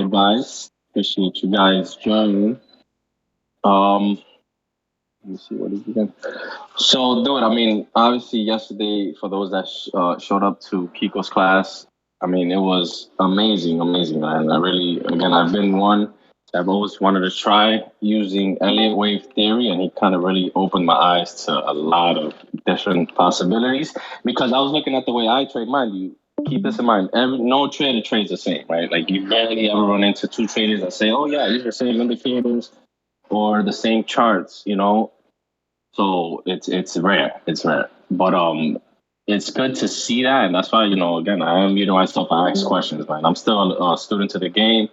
Vibez. Appreciate you guys joining. Um, let me see what is it again. So, dude, I mean, obviously, yesterday, for those that showed up to Kiko's class, I mean, it was amazing, amazing, man. Again, I've been one. I've always wanted to try using Elliott wave theory, and he kind of really opened my eyes to a lot of different possibilities because I was looking at the way I trade. Mind you, keep this in mind. No trader trades the same, right? Like you barely ever run into two traders that say, "Oh yeah, these are the same indicators or the same charts," So it's rare. It's rare. But it's good to see that, and that's why again I am muting myself. I ask questions, man. I'm still a student to the game,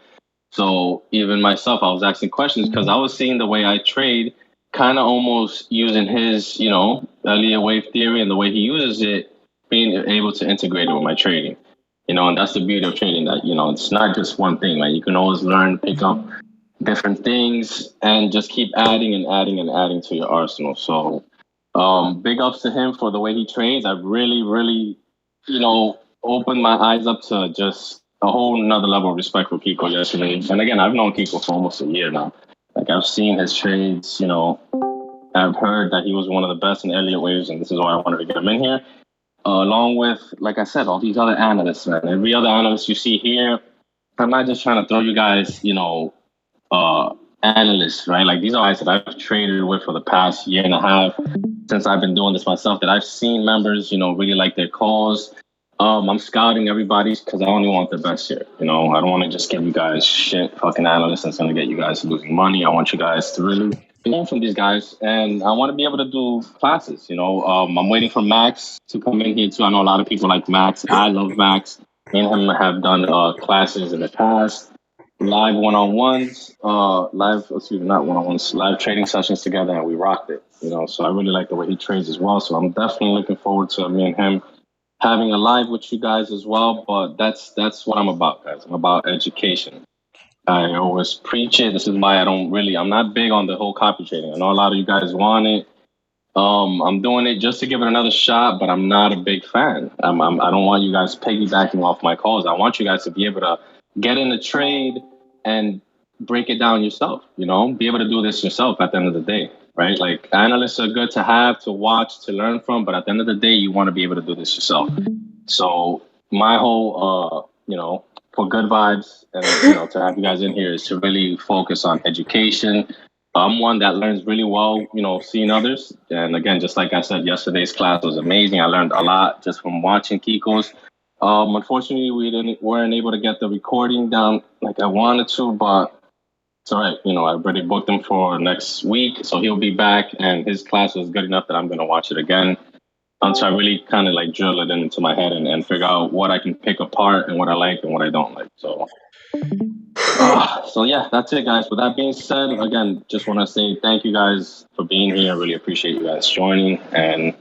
so even myself, I was asking questions because I was seeing the way I trade, kind of almost using his Elliott wave theory and the way he uses it, being able to integrate it with my trading. And that's the beauty of trading. That it's not just one thing. Like you can always learn, pick up different things and just keep adding and adding and adding to your arsenal. So big ups to him for the way he trades. I've really, really, opened my eyes up to just a whole nother level of respect for Kiko yesterday. And again, I've known Kiko for almost a year now. Like I've seen his trades, I've heard that he was one of the best in Elliott waves, and this is why I wanted to get him in here. Along with, like I said, all these other analysts, man. Every other analyst you see here, I'm not just trying to throw you guys, analysts, right? Like these are guys that I've traded with for the past year and a half since I've been doing this myself. That I've seen members, really like their calls. I'm scouting everybody's because I only want the best here. I don't want to just give you guys shit fucking analysts that's gonna get you guys losing money. I want you guys to really learn from these guys, and I want to be able to do classes. I'm waiting for Max to come in here too. I know a lot of people like Max. I love Max. Me and him have done classes in the past, live one-on-ones, not one-on-ones, live trading sessions together, and we rocked it. So I really like the way he trades as well. So I'm definitely looking forward to me and him having a live with you guys as well. But that's what I'm about, guys. I'm about education. I always preach it. This is why I'm not big on the whole copy trading. I know a lot of you guys want it. I'm doing it just to give it another shot, but I'm not a big fan. I don't want you guys piggybacking off my calls. I want you guys to be able to get in the trade and break it down yourself, be able to do this yourself at the end of the day, right? Like analysts are good to have, to watch, to learn from, but at the end of the day, you want to be able to do this yourself. So my whole, for good vibes and, to have you guys in here is to really focus on education. I'm one that learns really well, seeing others. And again, just like I said, yesterday's class was amazing. I learned a lot just from watching Kiko's. Unfortunately, weren't able to get the recording down like I wanted to, but it's all right. I already booked him for next week, so he'll be back. And his class was good enough that I'm going to watch it again until I really kind of like drill it into my head and figure out what I can pick apart and what I like and what I don't like. So yeah, that's it, guys. With that being said, again, just want to say thank you guys for being here. I really appreciate you guys joining, and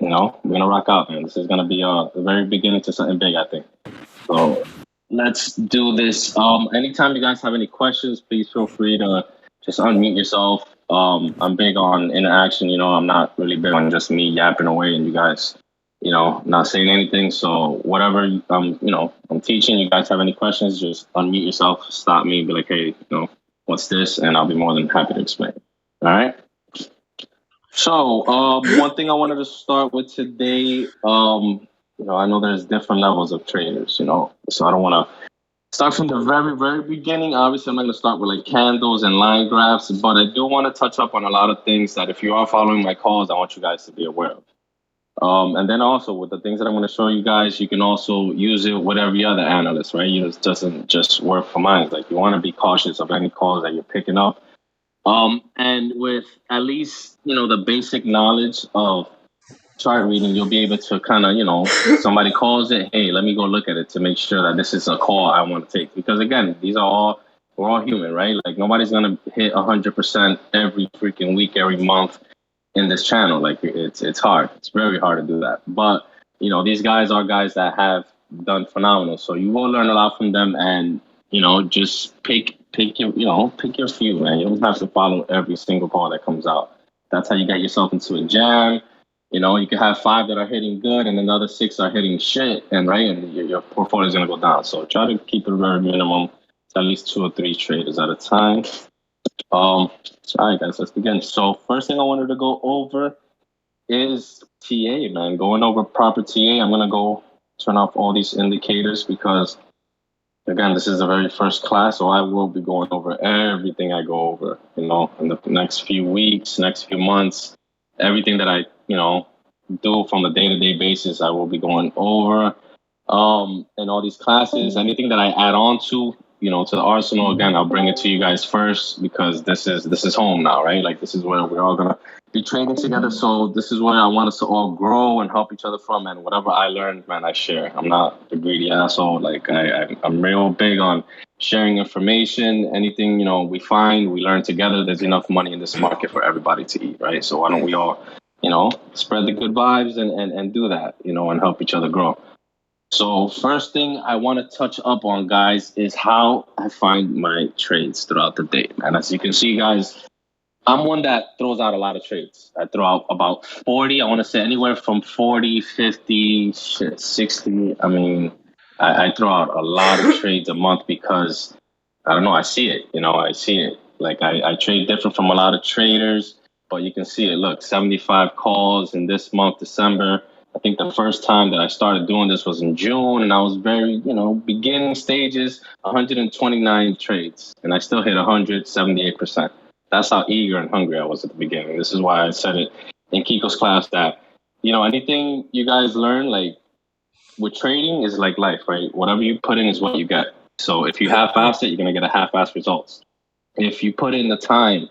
we're gonna rock out, man. This is gonna be the very beginning to something big, I think. So let's do this. Anytime you guys have any questions, please feel free to just unmute yourself. I'm big on interaction. I'm not really big on just me yapping away and you guys, not saying anything. So whatever I'm teaching, you guys have any questions, just unmute yourself, stop me, be like, hey, what's this? And I'll be more than happy to explain. All right. So one thing I wanted to start with today, I know there's different levels of traders, so I don't want to start from the very, very beginning. Obviously, I'm not going to start with like candles and line graphs, but I do want to touch up on a lot of things that if you are following my calls, I want you guys to be aware of. And then also with the things that I'm going to show you guys, you can also use it with every other analyst, right? It doesn't just work for mine. Like you want to be cautious of any calls that you're picking up. And with at least, the basic knowledge of chart reading, you'll be able to kind of, somebody calls it, hey, let me go look at it to make sure that this is a call I want to take. Because again, we're all human, right? Like nobody's going to hit 100% every freaking week, every month in this channel. Like it's hard. It's very hard to do that. But, these guys are guys that have done phenomenal. So you will learn a lot from them, and, just pick your few, man. You don't have to follow every single call that comes out. That's how you get yourself into a jam. You can have 5 that are hitting good and another 6 are hitting shit, and your portfolio is going to go down. So try to keep it very minimum at least 2 or 3 traders at a time. All right, guys, let's begin. So first thing I wanted to go over is TA, man. Going over proper TA. I'm gonna go turn off all these indicators because, again, this is the very first class, so I will be going over everything I go over, in the next few weeks, next few months, everything that I, do from a day-to-day basis, I will be going over. In all these classes, anything that I add on to, to the arsenal, again, I'll bring it to you guys first because this is home now, right? Like, this is where we're all gonna be training together. So this is where I want us to all grow and help each other from. And whatever I learned, man, I share. I'm not a greedy asshole. Like, I'm real big on sharing information. Anything, we find, we learn together. There's enough money in this market for everybody to eat, right? So why don't we all, spread the good vibes and do that, and help each other grow. So first thing I want to touch up on, guys, is how I find my trades throughout the day. And as you can see, guys, I'm one that throws out a lot of trades. I throw out about 40. I want to say anywhere from 40, 50, 60. I mean, I throw out a lot of trades a month because, I don't know, I see it. I see it. Like, I trade different from a lot of traders, but you can see it. Look, 75 calls in this month, December. I think the first time that I started doing this was in June, and I was very, beginning stages, 129 trades, and I still hit 178%. That's how eager and hungry I was at the beginning. This is why I said it in Kiko's class that, anything you guys learn, like, with trading is like life, right? Whatever you put in is what you get. So if you half-ass it, you're going to get a half-ass results. If you put in the time,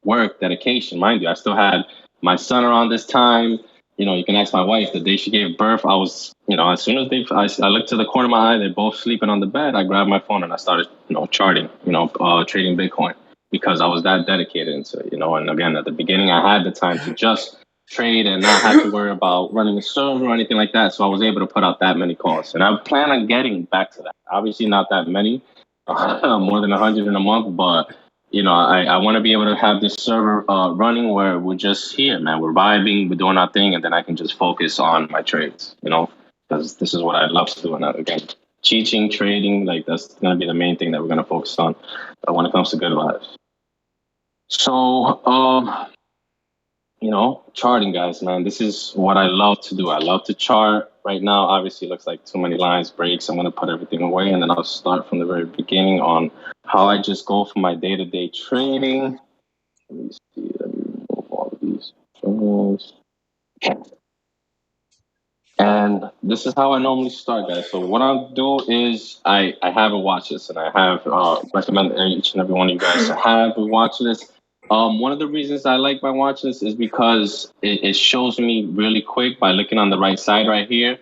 work, dedication, mind you, I still had my son around this time. You can ask my wife, the day she gave birth, I was, as soon as I looked to the corner of my eye, they're both sleeping on the bed. I grabbed my phone and I started, charting, trading Bitcoin because I was that dedicated into it, and again, at the beginning, I had the time to just trade and not have to worry about running a server or anything like that. So I was able to put out that many calls, and I plan on getting back to that. Obviously not that many, more than 100 in a month, but I want to be able to have this server running where we're just here, man. We're vibing, we're doing our thing, and then I can just focus on my trades, because this is what I love to do. And again, teaching, trading, like, that's going to be the main thing that we're going to focus on when it comes to good vibes. So, charting, guys, man, this is what I love to do. I love to chart. Right now, obviously, it looks like too many lines, breaks. I'm going to put everything away, and then I'll start from the very beginning on how I just go for my day-to-day trading. Let me see. Let me remove all of these things. And this is how I normally start, guys. So what I'll do is I have a watch list, and I have recommend each and every one of you guys to have a watch list. One of the reasons I like my watch list is because it shows me really quick by looking on the right side right here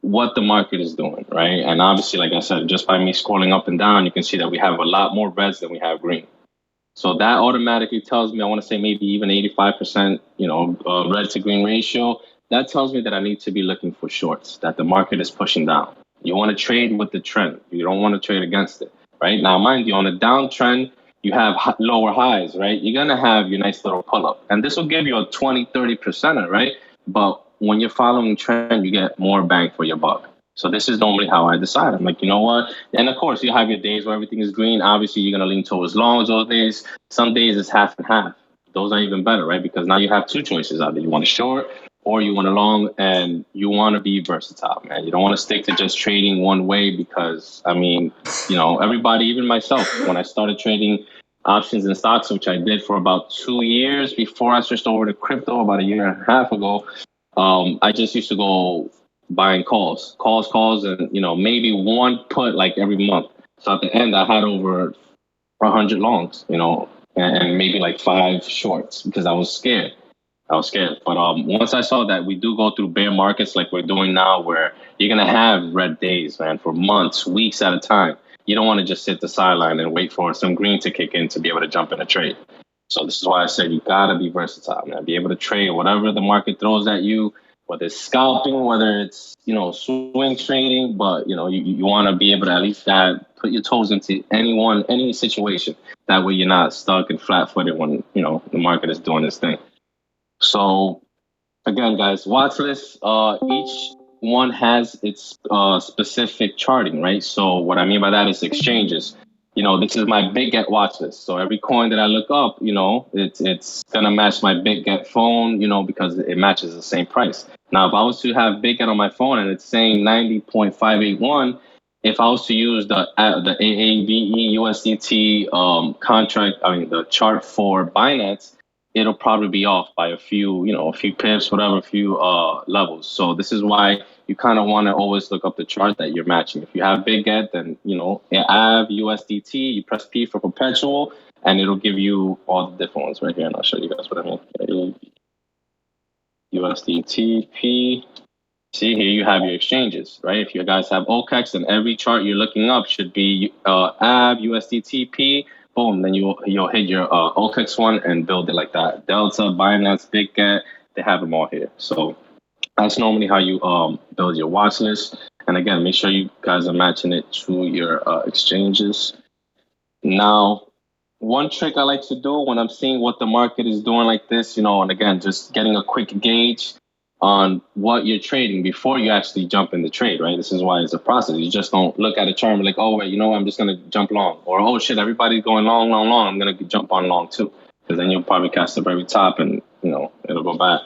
what the market is doing, right? And obviously, like I said, just by me scrolling up and down, you can see that we have a lot more reds than we have green. So that automatically tells me, I want to say maybe even 85%, red to green ratio. That tells me that I need to be looking for shorts, that the market is pushing down. You want to trade with the trend. You don't want to trade against it, right? Now, mind you, on a downtrend, you have lower highs, right? You're going to have your nice little pull-up. And this will give you a 20, 30%, right? But when you're following trend, you get more bang for your buck. So this is normally how I decide. I'm like, you know what? And of course, you have your days where everything is green. Obviously, you're going to lean towards longs those days. Some days it's half and half. Those are even better, right? Because now you have two choices. Either you want to short or you want to long, and you want to be versatile, man. You don't want to stick to just trading one way because, everybody, even myself, when I started trading options and stocks, which I did for about 2 years before I switched over to crypto about a year and a half ago, I just used to go buying calls, and, maybe one put like every month. So at the end, I had over 100 longs, and maybe like 5 shorts because I was scared. But once I saw that we do go through bear markets like we're doing now, where you're going to have red days, man, for months, weeks at a time. You don't want to just sit the sideline and wait for some green to kick in to be able to jump in a trade. So this is why I said you got to be versatile, man. Be able to trade whatever the market throws at you, whether it's scalping, whether it's, swing trading. But, you want to be able to at least put your toes into any situation. That way you're not stuck and flat-footed when, the market is doing this thing. So, again, guys, watch list, each one has its specific charting, right? So what I mean by that is exchanges. this is my big get watch list. So every coin that I look up, it's gonna match my big get phone, because it matches the same price. Now, if I was to have big get on my phone and it's saying 90.581, if I was to use the AAVE USDT contract, the chart for Binance, it'll probably be off by a few pips, whatever, a few levels. So this is why you kind of want to always look up the chart that you're matching. If you have big get, then AV USDT, you press P for perpetual, and it'll give you all the different ones right here. And I'll show you guys what I mean. USDT P. See, here you have your exchanges, right? If you guys have OKEX, then every chart you're looking up should be AV USDT P. Boom, then you'll hit your OKEX one and build it like that. Delta, Binance, Big Get, they have them all here. So that's normally how you build your watch list. And again, make sure you guys are matching it to your exchanges. Now, one trick I like to do when I'm seeing what the market is doing like this, and again, just getting a quick gauge on what you're trading before you actually jump in the trade, right? This is why it's a process. You just don't look at a chart and be like, oh, wait, I'm just going to jump long. Or, oh, shit, everybody's going long. I'm going to jump on long, too. Because then you'll probably catch the very top and, it'll go back.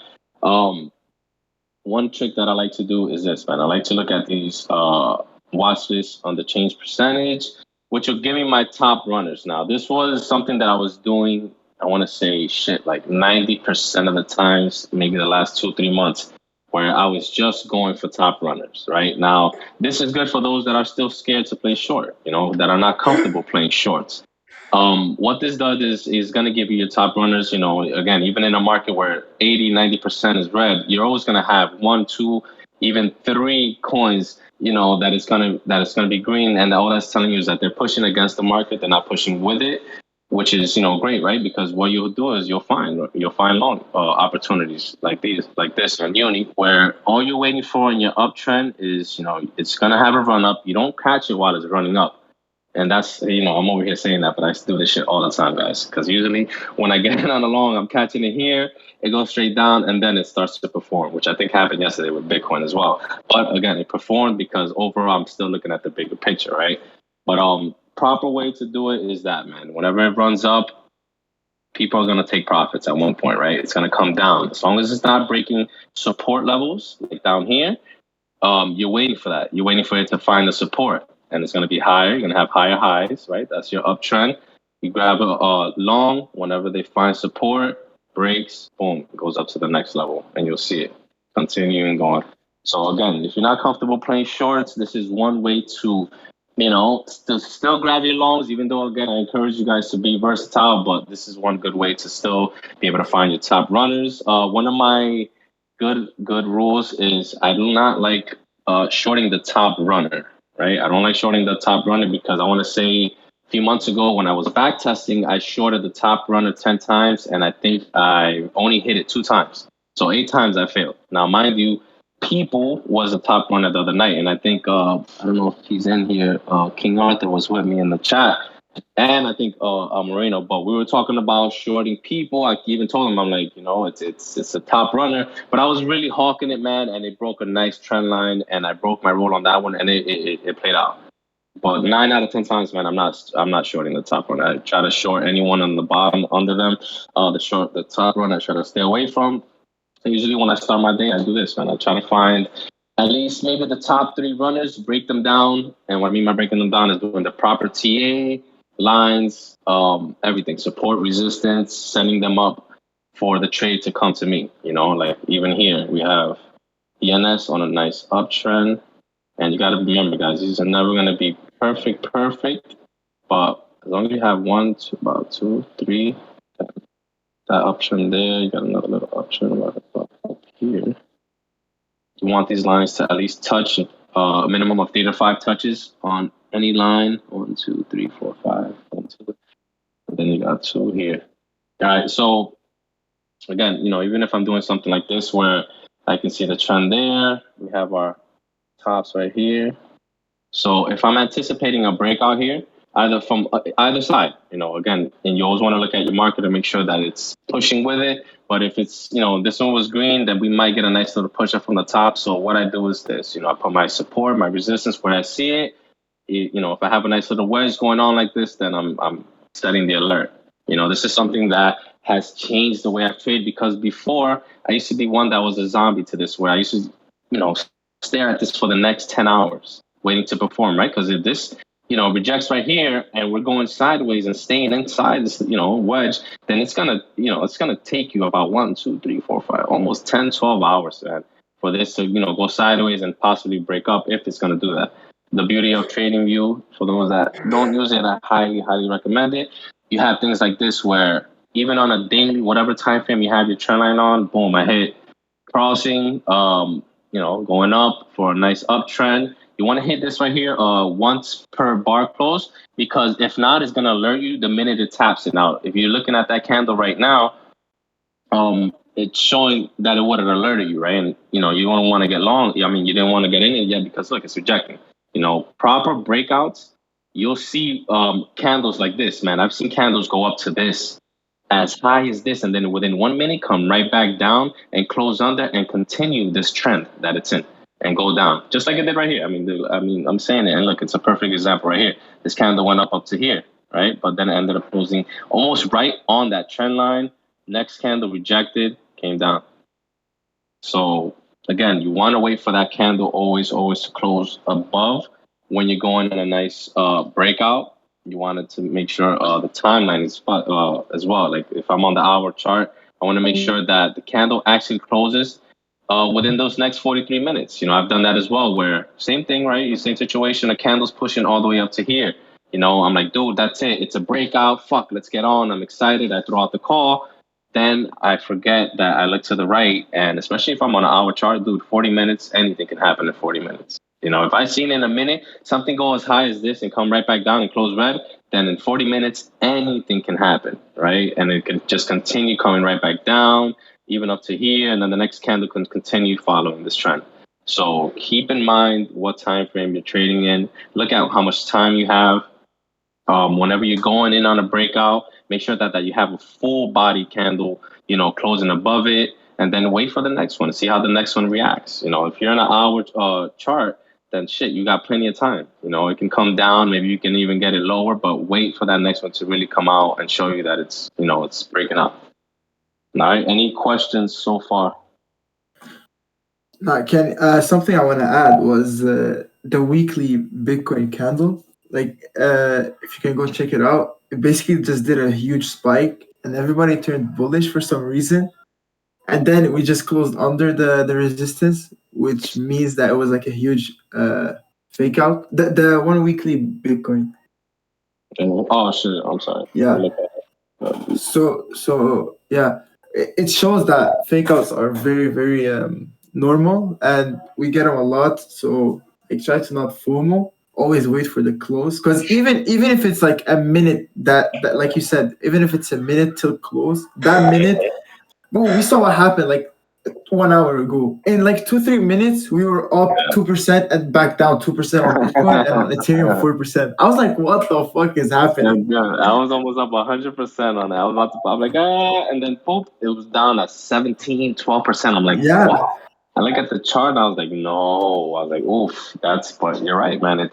One trick that I like to do is this, man. I like to look at these watch lists on the change percentage, which will give me my top runners. Now, this was something that I was doing, I want to say, like 90% of the times, maybe the last 2-3 months, where I was just going for top runners, right? Now, this is good for those that are still scared to play short, that are not comfortable playing shorts. What this does is going to give you your top runners, again, even in a market where 80-90% is red, you're always going to have 1, 2, even 3 coins, that is going to be green. And all that's telling you is that they're pushing against the market. They're not pushing with it, which is, great, right? Because what you'll do is you'll find long opportunities like this on Uni, where all you're waiting for in your uptrend is, it's going to have a run up. You don't catch it while it's running up. And that's, I'm over here saying that, but I do this shit all the time, guys. Because usually when I get in on the long, I'm catching it here, it goes straight down, and then it starts to perform, which I think happened yesterday with Bitcoin as well. But again, it performed because overall, I'm still looking at the bigger picture, right? But proper way to do it is that, man, whenever it runs up, people are going to take profits at one point, right? It's going to come down. As long as it's not breaking support levels, like down here, you're waiting for that. You're waiting for it to find the support. And it's going to be higher. You're going to have higher highs, right? That's your uptrend. You grab a long whenever they find support, breaks, boom, it goes up to the next level, and you'll see it continuing going. So again, if you're not comfortable playing shorts, this is one way to, still grab your longs. Even though again, I encourage you guys to be versatile, but this is one good way to still be able to find your top runners. One of my good rules is I do not like shorting the top runner. Right, I don't like shorting the top runner because I want to say a few months ago when I was back testing, I shorted the top runner 10 times and I think I only hit it 2 times. So 8 times I failed. Now, mind you, People was a top runner the other night, and I think I don't know if he's in here. King Arthur was with me in the chat, and I think Moreno. But we were talking about shorting People. I even told him I'm like, it's a top runner, but I was really hawking it, man, and it broke a nice trend line, and I broke my rule on that one, and it played out. But 9 out of 10 times, man, I'm not shorting the top runner. I try to short anyone on the bottom under them. The top runner I try to stay away from. Usually when I start my day, I do this, man. I try to find at least maybe the top 3 runners, break them down. And what I mean by breaking them down is doing the proper TA, lines, everything, support, resistance, setting them up for the trade to come to me. Like even here, we have ENS on a nice uptrend. And you got to remember, guys, these are never going to be perfect. But as long as you have 1, 2, 3, that option there, you got another little option right up here. You want these lines to at least touch a minimum of 3 to 5 touches on any line. 1, 2, 3, 4, 5. 1, 2. And then you got 2 here. All right. So again, even if I'm doing something like this where I can see the trend there, we have our tops right here. So if I'm anticipating a breakout here, either from either side, again, and you always want to look at your market and make sure that it's pushing with it. But if it's, this one was green, then we might get a nice little push up from the top. So what I do is this, I put my support, my resistance where I see it. If I have a nice little wedge going on like this, then I'm setting the alert. This is something that has changed the way I trade, because before I used to be one that was a zombie to this, where I used to, stare at this for the next 10 hours waiting to perform, right? Because if this, rejects right here and we're going sideways and staying inside this, wedge, then it's gonna take you about 1, 2, 3, 4, 5, almost 10, 12 hours, man, for this to, go sideways and possibly break up, if it's gonna do that. The beauty of trading view, for those that don't use it, I highly, highly recommend it. You have things like this where even on a daily, whatever time frame you have your trend line on, boom, I hit crossing, going up for a nice uptrend. You want to hit this right here once per bar close, because if not, it's going to alert you the minute it taps it. Now, if you're looking at that candle right now, it's showing that it would have alerted you, right? And, you don't want to get long. I mean, you didn't want to get in it yet because, look, it's rejecting. Proper breakouts, you'll see candles like this, man. I've seen candles go up to this, as high as this, and then within 1 minute come right back down and close under and continue this trend that it's in and go down, just like it did right here. I mean, I'm saying it, and look, it's a perfect example right here. This candle went up to here, right? But then it ended up closing almost right on that trend line. Next candle rejected, came down. So again, you want to wait for that candle always to close above when you're going in a nice breakout. You wanted to make sure the timeline is as well. Like if I'm on the hour chart, I want to make sure that the candle actually closes within those next 43 minutes. I've done that as well, where same thing, right? Same situation. The candle's pushing all the way up to here. I'm like, dude, that's it. It's a breakout. Fuck, let's get on. I'm excited. I throw out the call. Then I forget that I look to the right, and especially if I'm on an hour chart, dude, 40 minutes, anything can happen in 40 minutes. If I seen in a minute something go as high as this and come right back down and close red, then in 40 minutes, anything can happen, right? And it can just continue coming right back down, even up to here, and then the next candle can continue following this trend. So keep in mind what time frame you're trading in. Look at how much time you have. Whenever you're going in on a breakout, make sure that you have a full body candle, closing above it, and then wait for the next one. See how the next one reacts. If you're in an hour chart, then shit, you got plenty of time. It can come down. Maybe you can even get it lower, but wait for that next one to really come out and show you that it's, it's breaking up. All right. Any questions so far? No, something I want to add was the weekly Bitcoin candle. Like, if you can go check it out, it basically just did a huge spike, and everybody turned bullish for some reason. And then we just closed under the resistance, which means that it was like a huge fake out. The 1 weekly Bitcoin. Oh shit! I'm sorry. Yeah. So yeah, it shows that fake outs are very, very normal, and we get them a lot. So I try to not FOMO. Always wait for the close, because even if it's like a minute, that like you said, even if it's a minute till close, that minute. Well, we saw what happened like 1 hour ago. In like 2-3 minutes, we were up 2% and back down 2% on Bitcoin and on Ethereum 4%. I was like, what the fuck is happening? Yeah, I was almost up 100% on that. I was about to, I'm like, and then boop, it was down at 17, 12%. I'm like, Yeah. What? I look at the chart and I was like, no. I was like, oof, but you're right, man.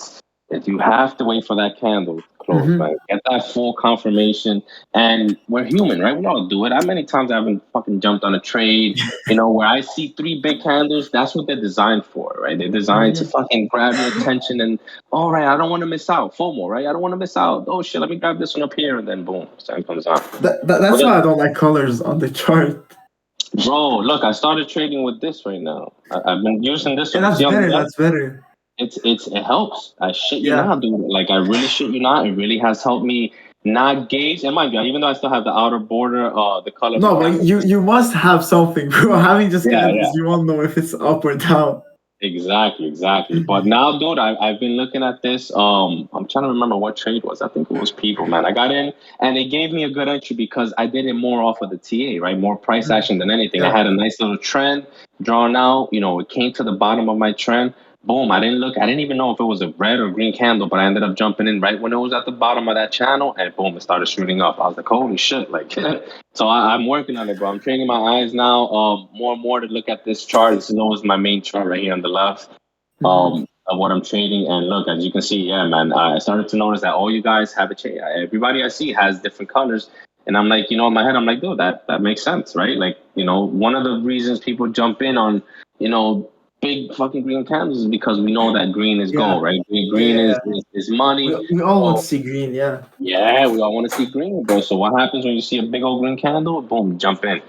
You have to wait for that candle to close, man. Get that full confirmation. And we're human, right? We all do it. How many times I've been fucking jumped on a trade, where I see 3 big candles, that's what they're designed for, right? They're designed to fucking grab your attention and, all right, I don't want to miss out. FOMO, right? I don't want to miss out. Oh shit, let me grab this one up here, and then boom, sun comes on. That's why I don't like colors on the chart. Bro, look, I started trading with this right now. I've been using this one. That's better. It helps. I shit you not, dude. Like, I really shit you not. It really has helped me not gauge. And mind you, even though I still have the outer border, the color. No, but you must have something, bro. Having just candles, you won't know if it's up or down. Exactly. But now, dude, I've been looking at this. I'm trying to remember what trade was. I think it was people, man. I got in, and it gave me a good entry because I did it more off of the TA, right? More price action than anything. I had a nice little trend drawn out. It came to the bottom of my trend. Boom, I didn't even know if it was a red or green candle, but I ended up jumping in right when it was at the bottom of that channel, and boom, it started shooting up. I was like, holy shit, like, so I'm working on it, bro. I'm training my eyes now more and more to look at this chart. This is always my main chart right here on the left. of what I'm trading. And look, as you can see, yeah, man, I started to notice that all you guys have a change. Everybody I see has different colors. And I'm like, in my head, I'm like, dude, that makes sense, right? Like, one of the reasons people jump in on, big fucking green candles is because we know that green is gold, right? Green is money. We all want to see green, yeah. Yeah, we all want to see green, bro. So what happens when you see a big old green candle? Boom, jump in.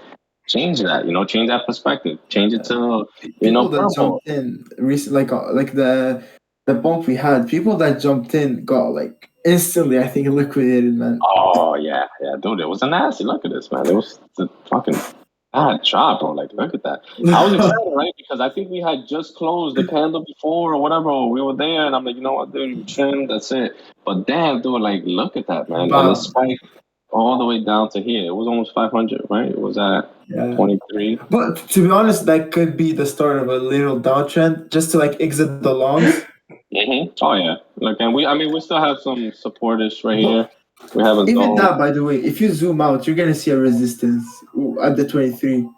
Change that, change that perspective. Change it to, people that purple. jumped in recently, like the bump we had. People that jumped in got like instantly, I think, liquidated, man. Oh yeah, dude, it was a nasty. Look at this, man. It was the fucking bad job, bro. Like, look at that. I was excited, right? Because I think we had just closed the candle before or whatever. We were there, and I'm like, you know what, dude, you trimmed. That's it. But damn, dude, like, look at that, man. Wow. And it spiked all the way down to here. It was almost 500, right? It was at 23. But to be honest, that could be the start of a little downtrend, just to like exit the longs. Oh yeah, look, and we still have some supporters right here. We have a even zone. that, by the way, if you zoom out, you're gonna see a resistance at the 23.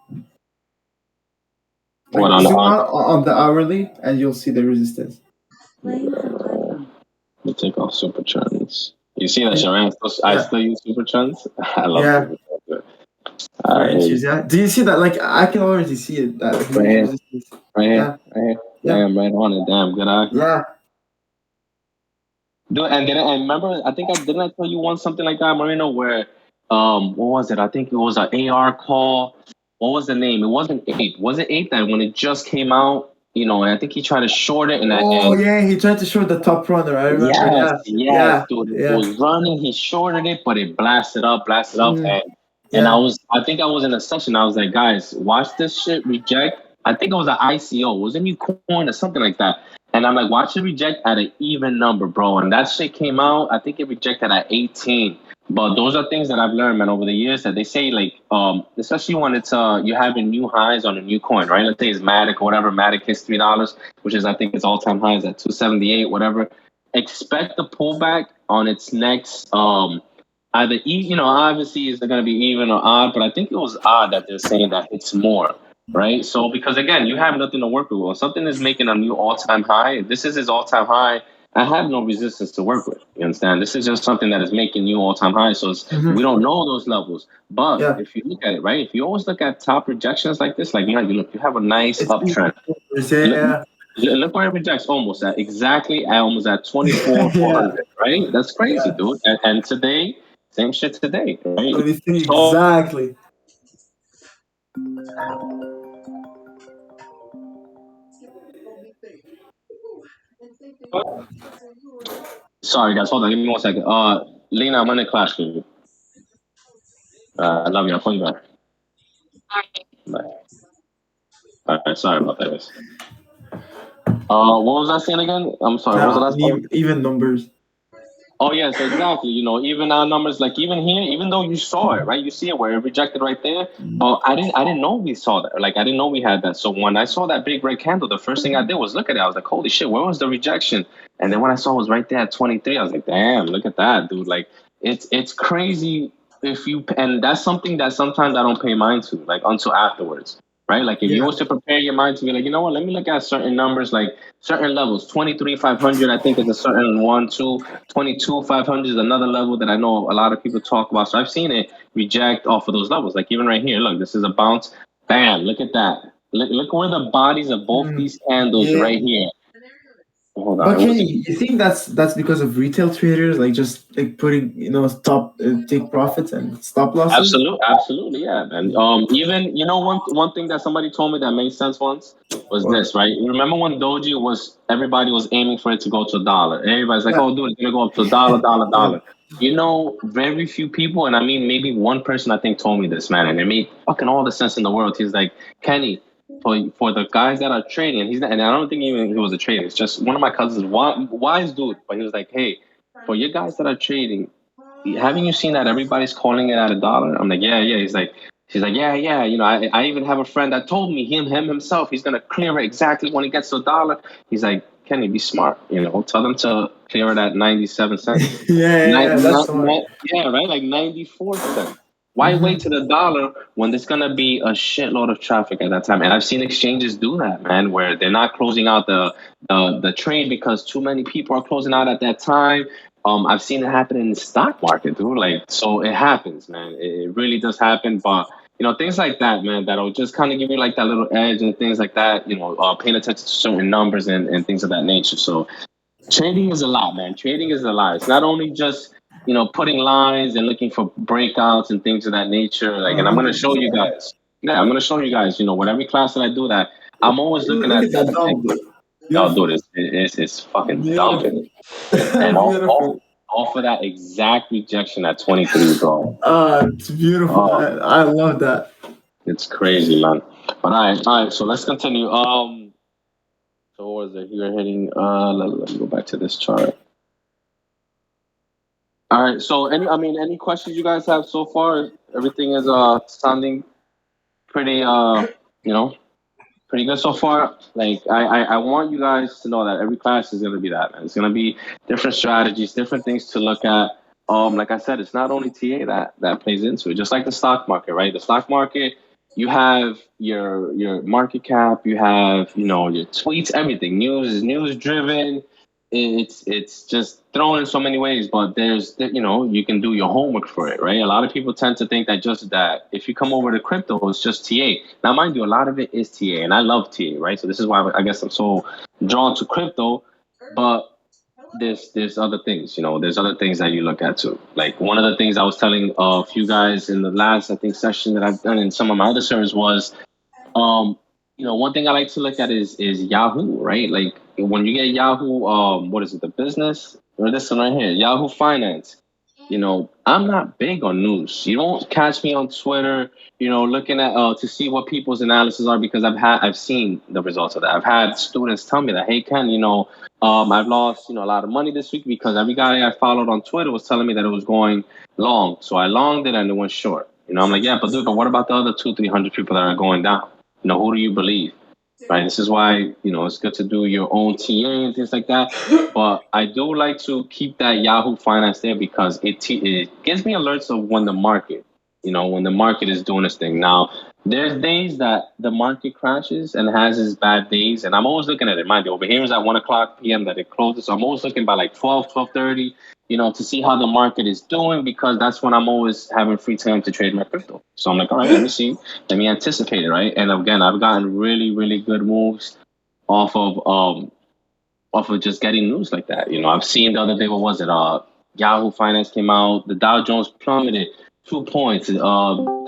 Like, zoom out on the hourly, and you'll see the resistance. Let me take off super trends. You see that, Sharon? I still use super trends. I love it. Do you see that? Like, I can already see it. That right here. Damn, right on it. Damn, good eye. Yeah. Dude, and then I remember, I tell you once something like that, Marino, where, what was it? I think it was an AR call. What was the name? It wasn't 8. Was it 8 that when it just came out, and I think he tried to short it. He tried to short the top runner. I remember. Yes, dude. It was running. He shorted it, but it blasted up. And I think I was in a session. I was like, guys, watch this shit reject. I think it was an ICO. It was a new coin or something like that. And I'm like, watch it reject at an even number, bro. And that shit came out, I think it rejected at 18. But those are things that I've learned, man, over the years that they say, like, especially when it's you're having new highs on a new coin, right? Let's say it's Matic or whatever. Matic hits $3, which is, I think, its all-time highs at 278, whatever. Expect the pullback on its next either, obviously it's going to be even or odd, but I think it was odd that they're saying that it's more. Right. So because, again, you have nothing to work with. When something is making a new all-time high, this is his all-time high. I have no resistance to work with. You understand? This is just something that is making new all-time high. So we don't know those levels. But if you look at it, right, if you always look at top rejections like this, like, you have a nice uptrend. Look where it rejects almost at 24,400, right? That's crazy, dude. And today, same shit today, right? 23, exactly. Sorry, guys. Hold on. Give me 1 second. Lena, I'm in the class with you. I love you. I'll call you back. Bye. All right. Sorry about that, guys. What was I saying again? I'm sorry. What was the last one? Even numbers. Oh, yes, exactly. Even our numbers, like even here, even though you saw it, right? You see it where it rejected right there. I didn't know we saw that. Like, I didn't know we had that. So when I saw that big red candle, the first thing I did was look at it. I was like, holy shit, where was the rejection? And then when I saw it was right there at 23, I was like, damn, look at that, dude. Like, it's crazy and that's something that sometimes I don't pay mind to, like, until afterwards. Right? Like, if you was to prepare your mind to be like, you know what, let me look at certain numbers, like certain levels. 23,500, I think, is a certain one, 22,500 is another level that I know a lot of people talk about. So I've seen it reject off of those levels. Like, even right here, look, this is a bounce. Bam, look at that. Look where the bodies of both these candles right here. Hold on. But you think that's because of retail traders, like, just like putting, take profits and stop losses? Absolutely, yeah, man. Even one thing that somebody told me that made sense once was this, right? Remember when Doji everybody was aiming for it to go to $1. Everybody's like, oh, dude, it's gonna go up to $1. Very few people, and I mean maybe one person I think told me this, man, and it made fucking all the sense in the world. He's like, Kenny, for the guys that are trading, and I don't think even he was a trader. It's just one of my cousins, wise dude, but he was like, hey, for you guys that are trading, haven't you seen that everybody's calling it at $1? I'm like, yeah. She's like, yeah. I even have a friend that told me him himself, he's gonna clear it exactly when it gets to $1. He's like, Kenny, be smart. Tell them to clear it at 97 cents. That's smart. Yeah, right, like 94 cents. Why wait to the dollar when there's gonna be a shitload of traffic at that time? And I've seen exchanges do that, man, where they're not closing out the trade because too many people are closing out at that time. I've seen it happen in the stock market, dude. Like, so it happens, man. It really does happen. But things like that, man, that'll just kind of give you like that little edge and things like that. Paying attention to certain numbers and things of that nature. So trading is a lot, man. Trading is a lot. It's not only just putting lines and looking for breakouts and things of that nature. Like, and I'm gonna show you guys. Yeah, I'm gonna show you guys. With every class that I do that, I'm always looking Look at at that dump. y'all do Beautiful. this. It's fucking Beautiful. dumping. And Beautiful. off of that exact rejection at 23, bro. It's beautiful. I love that. It's crazy, man. But all right. So let's continue. So what was it? You're hitting. Let me go back to this chart. All right. So any questions you guys have so far? Everything is sounding pretty pretty good so far. Like I want you guys to know that every class is gonna be that, man. It's gonna be different strategies, different things to look at. Like I said, it's not only TA that plays into it, just like the stock market, right? The stock market, you have your market cap, you have your tweets, everything. News is news driven. It's just thrown in so many ways, but there's you can do your homework for it, right? A lot of people tend to think that just that if you come over to crypto, it's just TA. Now, mind you, a lot of it is TA, and I love TA, right? So this is why I guess I'm so drawn to crypto, but there's other things, there's other things that you look at too. Like one of the things I was telling a few guys in the last I think session that I've done in some of my other servers was one thing I like to look at is Yahoo, right? Like when you get Yahoo, what is it, the business? Or this one right here, Yahoo Finance. I'm not big on news. You won't catch me on Twitter, looking at to see what people's analysis are because I've seen the results of that. I've had students tell me that, hey Ken, I've lost a lot of money this week because every guy I followed on Twitter was telling me that it was going long, so I longed it and it went short. I'm like, yeah, but what about the other 200-300 people that are going down? Who do you believe? Right. This is why, it's good to do your own TA and things like that. But I do like to keep that Yahoo Finance there because it gives me alerts of when the market, when the market is doing its thing. Now, there's days that the market crashes and has its bad days. And I'm always looking at it. Mind you, over here is at 1 o'clock p.m. that it closes. So I'm always looking by like 12:30, to see how the market is doing because that's when I'm always having free time to trade my crypto. So I'm like, all right, let me see. Let me anticipate it, right? And again, I've gotten really, really good moves off of just getting news like that. I've seen the other day, what was it? Yahoo Finance came out. The Dow Jones plummeted 2 points. The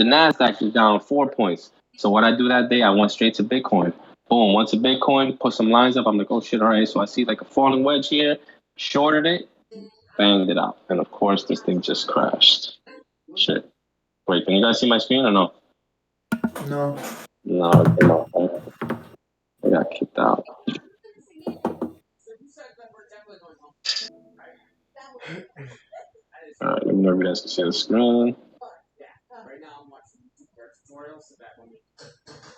Nasdaq is down 4 points. So what I do that day, I went straight to Bitcoin. Boom, went to Bitcoin, put some lines up. I'm like, oh shit, all right. So I see like a falling wedge here, shorted it, banged it out, and of course this thing just crashed. Shit. Wait, can you guys see my screen or no? No. No, I got kicked out. All right, let me know if you guys can see the screen.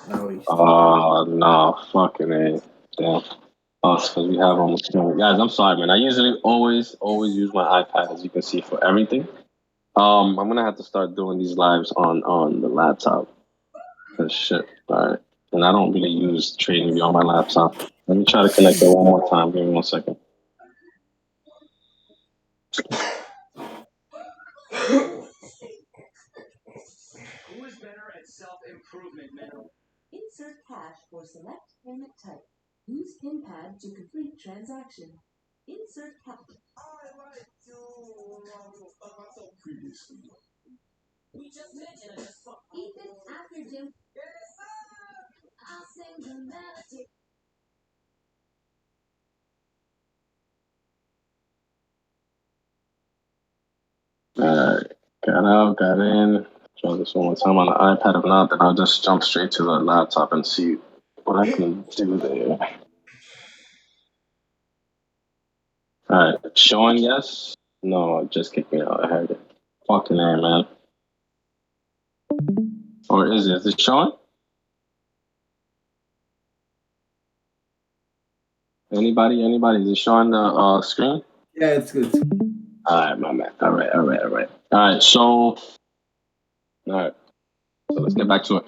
No, fucking A. Damn. Oh, it's because we have on the screen. Guys, I'm sorry, man. I usually always use my iPad, as you can see, for everything. I'm gonna have to start doing these lives on the laptop. Cause shit, all right. And I don't really use TradingView on my laptop. Let me try to connect it one more time. Give me 1 second. Who is better at self-improvement, man? Insert cash for select payment type. Use PIN pad to complete transaction. Insert cash. I like to myself previously. We just mentioned I just fucked. Ethan, after Jim. Yes, sir. I'll sing the melody. Alright, got out, got in. Try this one more time on the iPad. If not, then I'll just jump straight to the laptop and see what I can do there. Alright, showing yes? No, it just kicked me out. I heard it. Fucking A, man. Or is it? Is it showing? Anybody? Is it showing the screen? Yeah, it's good. All right, my man. All right. So All right. So let's get back to it.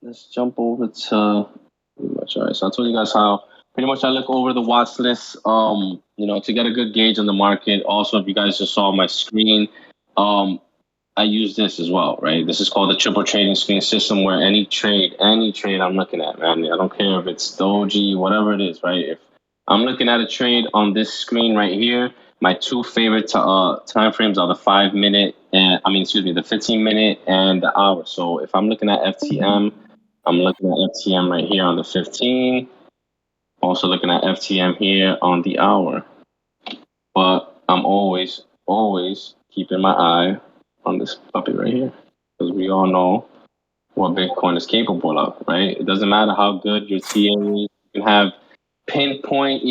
Let's jump over to pretty much. All right. So I told you guys how pretty much I look over the watch list. To get a good gauge on the market. Also, if you guys just saw my screen, I use this as well, right? This is called the triple trading screen system, where any trade I'm looking at, man, I don't care if it's Doji, whatever it is, right? If I'm looking at a trade on this screen right here, my two favorite time frames are the 5 minute and the 15 minute and the hour. So if I'm looking at FTM, I'm looking at FTM right here on the 15. Also looking at FTM here on the hour. But I'm always keeping my eye on this puppy right here, because we all know what Bitcoin is capable of, right? It doesn't matter how good your TA is. You can have pinpoint,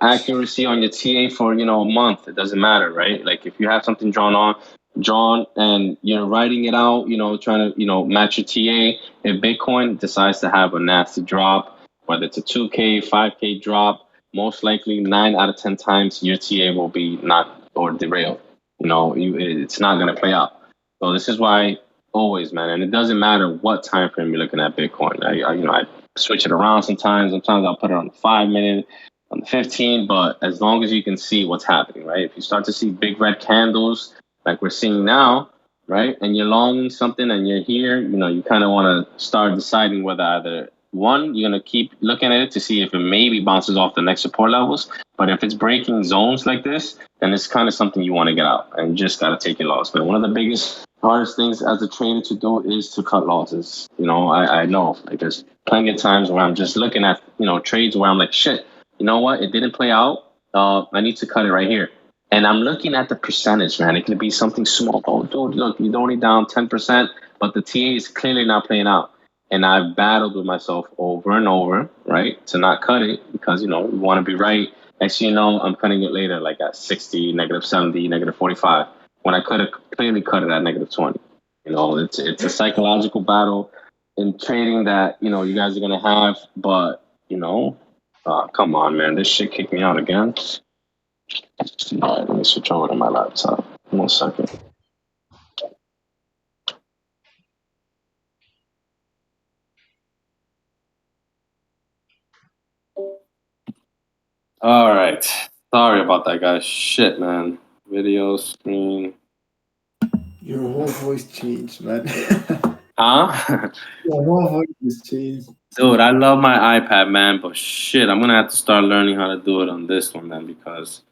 accuracy on your TA for, a month. It doesn't matter, right? Like if you have something drawn and you're writing it out, trying to, match your TA. If Bitcoin decides to have a nasty drop, whether it's a 2K, 5K drop, most likely 9 out of 10 times your TA will be not or derailed. It's not going to play out. So this is why always, man, and it doesn't matter what time frame you're looking at Bitcoin. I switch it around sometimes. Sometimes I'll put it on the 5 minute, on the 15, but as long as you can see what's happening, right? If you start to see big red candles like we're seeing now, right, and you're longing something and you're here, you kind of want to start deciding whether either one, you're going to keep looking at it to see if it maybe bounces off the next support levels. But if it's breaking zones like this, then it's kind of something you want to get out and just got to take your loss. But one of the biggest, hardest things as a trader to do is to cut losses. I know, like, there's plenty of times where I'm just looking at, trades where I'm like, shit, you know what? It didn't play out. I need to cut it right here. And I'm looking at the percentage, man. It could be something small. Oh, dude, look, you're only down 10%, but the TA is clearly not playing out. And I've battled with myself over and over, right, to not cut it because, we want to be right. Next thing you know, I'm cutting it later, like at 60, negative 70, negative 45, when I could have clearly cut it at negative 20. It's a psychological battle in trading that, you guys are going to have. But, come on, man. This shit kicked me out again. All right, let me switch over to my laptop. 1 second. All right. Sorry about that, guys. Shit, man. Video screen. Your whole voice changed, man. Huh? Your whole voice has changed. Dude, I love my iPad, man, but shit, I'm gonna have to start learning how to do it on this one, man, because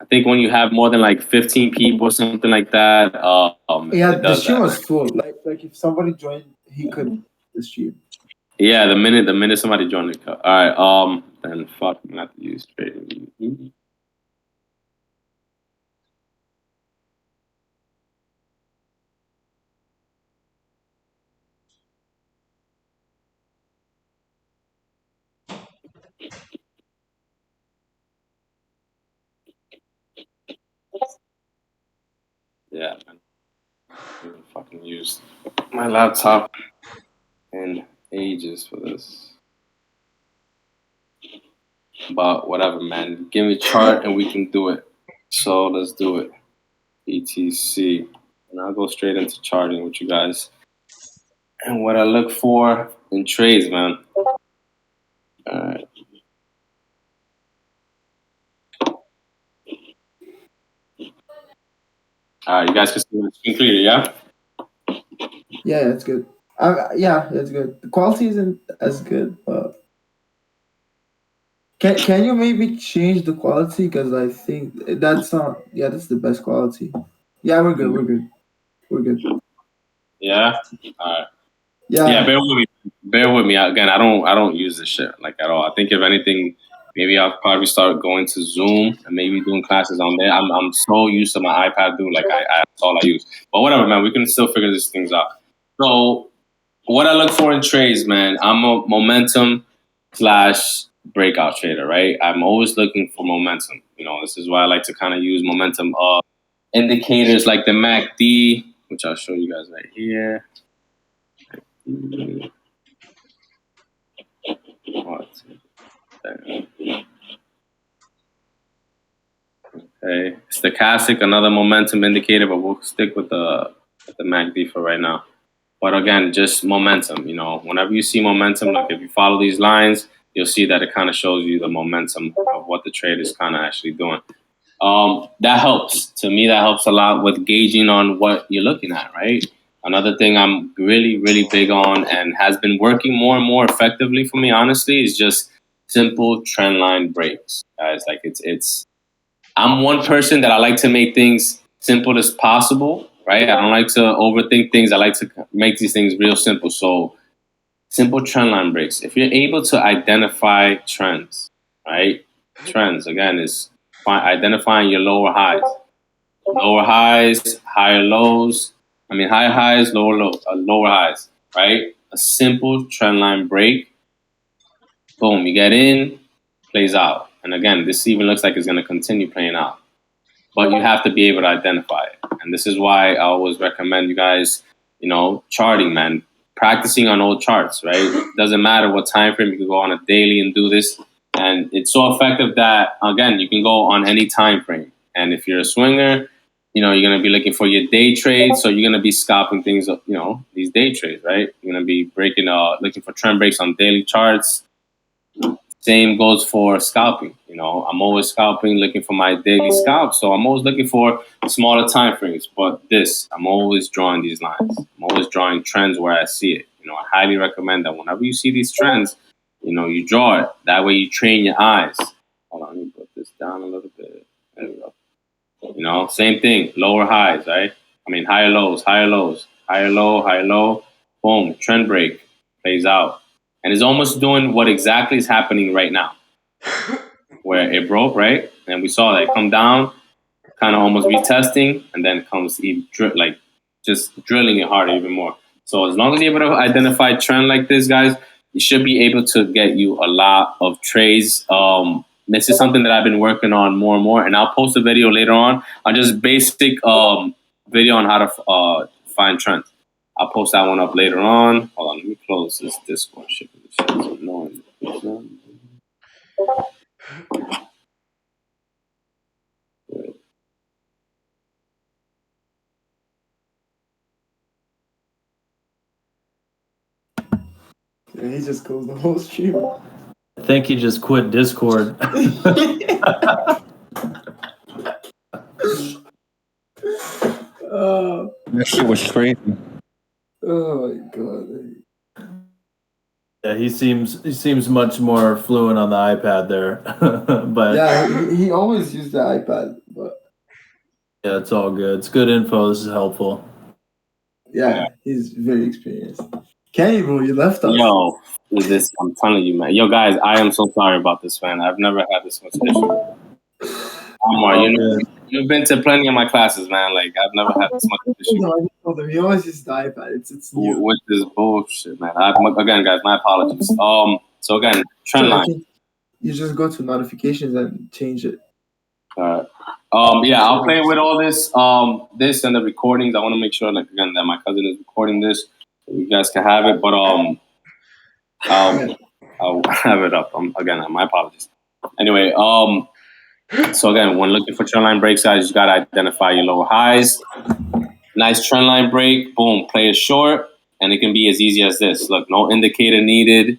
I think when you have more than like 15 people or something like that, Yeah, it the does stream that. was full. Like if somebody joined, he could the stream. Yeah, the minute somebody joined the call. All right, then fuck, I'm gonna have to use trading. Yeah, man. I haven't fucking used my laptop in ages for this. But whatever, man. Give me a chart and we can do it. So let's do it. ETC. And I'll go straight into charting with you guys. And what I look for in trades, man. Alright. Alright, you guys can see my screen clear, yeah? Yeah, that's good. Yeah, that's good. The quality isn't as good, but can you maybe change the quality? Because I think that's not. Yeah, that's the best quality. Yeah, we're good. We're good. We're good. Yeah? Alright. Yeah. Yeah, bear with me. Bear with me. Again, I don't use this shit like at all. I think if anything, maybe I'll probably start going to Zoom and maybe doing classes on there. I'm so used to my iPad, dude. Like that's all I use. But whatever, man. We can still figure these things out. So what I look for in trades, man, I'm a momentum / breakout trader, right? I'm always looking for momentum. This is why I like to kind of use momentum indicators like the MACD, which I'll show you guys right here. Okay, stochastic, another momentum indicator, but we'll stick with the the MACD for right now. But again, just momentum. You know, whenever you see momentum, like if you follow these lines, you'll see that it kind of shows you the momentum of what the trade is kind of actually doing. That helps. To me, that helps a lot with gauging on what you're looking at, right? Another thing I'm really, really big on and has been working more and more effectively for me, honestly, is just simple trend line breaks, guys. Like it's. I'm one person that I like to make things simple as possible, right? I don't like to overthink things. I like to make these things real simple. So simple trend line breaks. If you're able to identify trends, right? Trends again is identifying your lower highs, higher lows. I mean, higher highs, lower highs, right? A simple trend line break. Boom, you get in, plays out. And again, this even looks like it's going to continue playing out. But you have to be able to identify it. And this is why I always recommend you guys, you know, charting, man. Practicing on old charts, right? Doesn't matter what time frame. You can go on a daily and do this. And it's so effective that, again, you can go on any time frame. And if you're a swinger, you know, you're going to be looking for your day trades. So you're going to be scalping things, you know, these day trades, right? You're going to be looking for trend breaks on daily charts. Same goes for scalping. You know, I'm always scalping, looking for my daily scalp. So I'm always looking for smaller time frames. But I'm always drawing these lines. I'm always drawing trends where I see it. You know, I highly recommend that whenever you see these trends, you know, you draw it. That way you train your eyes. Hold on, let me put this down a little bit. There we go. You know, same thing. Lower highs, right? I mean, higher lows, higher lows, higher low. Boom, trend break, plays out. And it's almost doing what exactly is happening right now, where it broke, right? And we saw that come down, kind of almost retesting, and then comes just drilling it harder even more. So as long as you're able to identify trend like this, guys, you should be able to get you a lot of trades. This is something that I've been working on more and more, and I'll post a video later on just basic video on how to find trends. I'll post that one up later on. Hold on, let me close this Discord shit. It's annoying. And he just closed the whole stream. I think he just quit Discord. That shit was crazy. Oh my god. Yeah, he seems much more fluent on the iPad there. But yeah, he always used the iPad, but yeah, it's all good. It's good info. This is helpful. Yeah, he's very experienced. Kenny, bro, you left us. Yo, I'm telling you, man. Yo, guys, I am so sorry about this, man. I've never had this much issue. Omar, you've been to plenty of my classes, man. Like, I've never had this much issue. He always uses the iPad. It's new. With this bullshit, man. Again, guys, my apologies. So again, trend line. You just go to notifications and change it. Yeah, I'll play with all this, this and the recordings. I want to make sure, like, again, that my cousin is recording this, so you guys can have it. But I'll have it up. Again, my apologies. Anyway, so again, when looking for trend line breaks, guys, you gotta identify your lower highs. Nice trend line break, boom, play it short, and it can be as easy as this. Look, no indicator needed.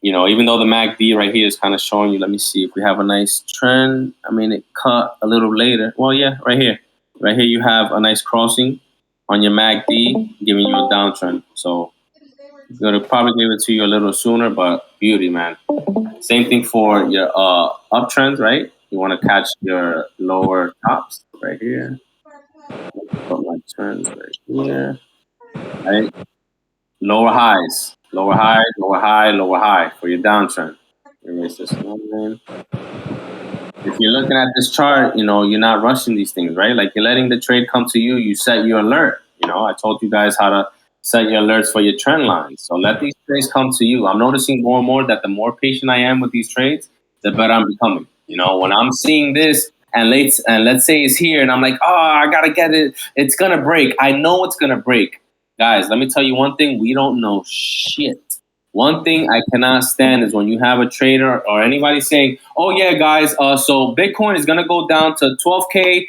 You know, even though the MACD right here is kind of showing you, let me see if we have a nice trend. I mean, it cut a little later. Well, yeah, right here. Right here you have a nice crossing on your MACD, giving you a downtrend. So it's going to probably give it to you a little sooner, but beauty, man. Same thing for your uptrends, right? You want to catch your lower tops right here. Put my trends right here. Right? Lower highs. Lower high, lower high, lower high for your downtrend. Erase this one. If you're looking at this chart, you know, you're not rushing these things, right? Like, you're letting the trade come to you. You set your alert. You know, I told you guys how to set your alerts for your trend lines. So let these trades come to you. I'm noticing more and more that the more patient I am with these trades, the better I'm becoming. You know, when I'm seeing this and let's say it's here and I'm like, oh, I got to get it. It's going to break. I know it's going to break. Guys, let me tell you one thing. We don't know shit. One thing I cannot stand is when you have a trader or anybody saying, oh, yeah, guys, so Bitcoin is going to go down to 12K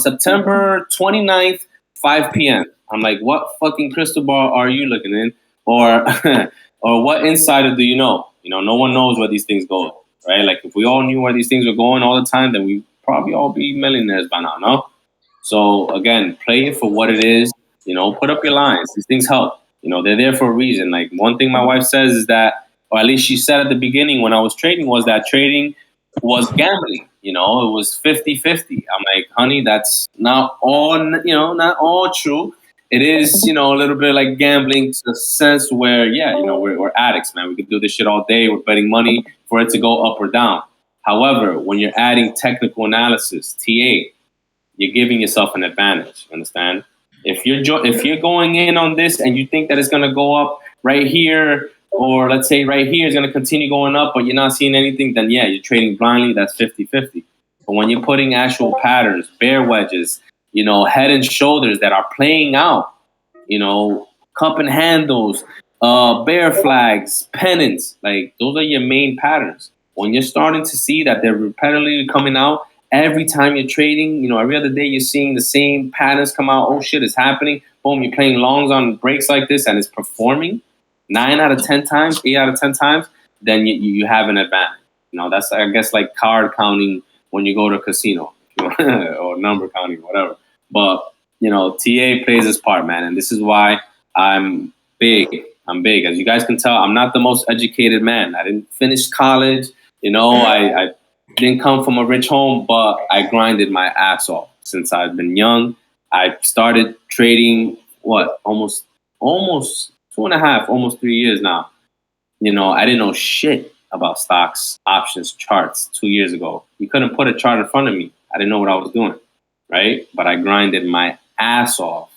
September 29th, 5 p.m. I'm like, what fucking crystal ball are you looking in? Or or what insider do you know? You know, no one knows where these things go, right? Like if we all knew where these things were going all the time, then we probably all be millionaires by now, no? So again, play it for what it is. You know, put up your lines. These things help. You know, they're there for a reason. Like one thing my wife says is that, or at least she said at the beginning when I was trading, was that trading was gambling. You know, it was 50-50. I'm like, honey, that's not all, not all true. It is, a little bit like gambling to the sense where, yeah, we're addicts, man. We could do this shit all day. We're betting money for it to go up or down. However, when you're adding technical analysis, TA, you're giving yourself an advantage. Understand? If you're going in on this and you think that it's gonna go up right here, or let's say right here is gonna continue going up, but you're not seeing anything, then yeah, you're trading blindly. That's 50-50. But when you're putting actual patterns, bear wedges, head and shoulders that are playing out, cup and handles, bear flags, pennants, like those are your main patterns. When you're starting to see that they're repetitively coming out, every time you're trading, every other day you're seeing the same patterns come out. Oh shit, it's happening. Boom, you're playing longs on breaks like this and it's performing 9 out of 10 times, 8 out of 10 times, then you have an advantage. That's, I guess, like card counting when you go to a casino or number counting, whatever. But, TA plays its part, man. And this is why I'm big. I'm big. As you guys can tell, I'm not the most educated man. I didn't finish college. I didn't come from a rich home, but I grinded my ass off since I've been young. I started trading, almost 2.5, almost 3 years now. I didn't know shit about stocks, options, charts 2 years ago. You couldn't put a chart in front of me. I didn't know what I was doing, right? But I grinded my ass off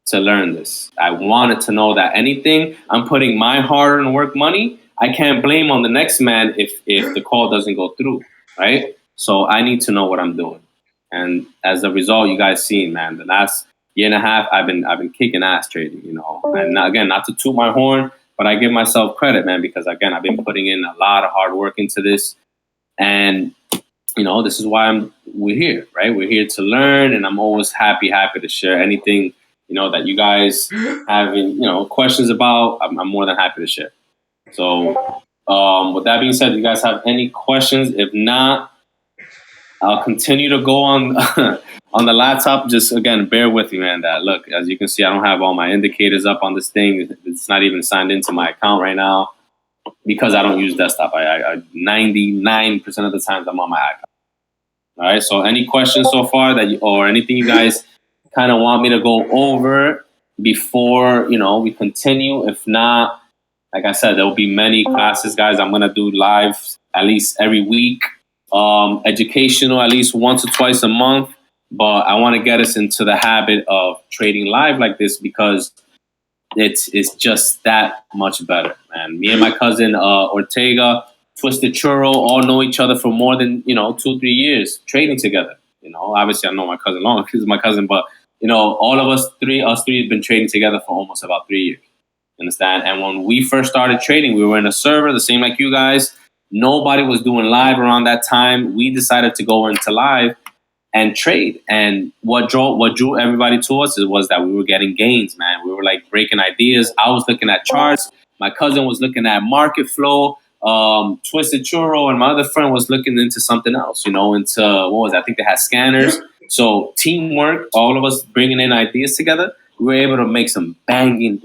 to learn this. I wanted to know that anything I'm putting my hard-earned work money, I can't blame on the next man if the call doesn't go through, right? So I need to know what I'm doing. And as a result, you guys seen, man, the last year and a half, I've been kicking ass trading, And again, not to toot my horn, but I give myself credit, man, because again, I've been putting in a lot of hard work into this. And, this is why we're here, right? We're here to learn, and I'm always happy to share anything, that you guys have, questions about. I'm more than happy to share. So, with that being said, you guys have any questions? If not, I'll continue to go on on the laptop. Just again, bear with me, man. That look, as you can see, I don't have all my indicators up on this thing. It's not even signed into my account right now because I don't use desktop. I 99% of the times I'm on my iPad. All right. So, any questions so far or anything you guys kind of want me to go over before we continue? If not, like I said, there will be many classes, guys. I'm gonna do live at least every week. Educational at least once or twice a month, but I want to get us into the habit of trading live like this because it's just that much better, man. Me and my cousin Ortega, Twisted Churro, all know each other for more than 2-3 years trading together. Obviously I know my cousin long, he's my cousin, but all of us three have been trading together for almost about 3 years. Understand? And when we first started trading, we were in a server, the same like you guys. Nobody was doing live around that time. We decided to go into live and trade. And what drew everybody to us was that we were getting gains, man. We were like breaking ideas. I was looking at charts. My cousin was looking at market flow. Twisted Churro and my other friend was looking into something else, into what was it? I think they had scanners. So teamwork, all of us bringing in ideas together, we were able to make some banging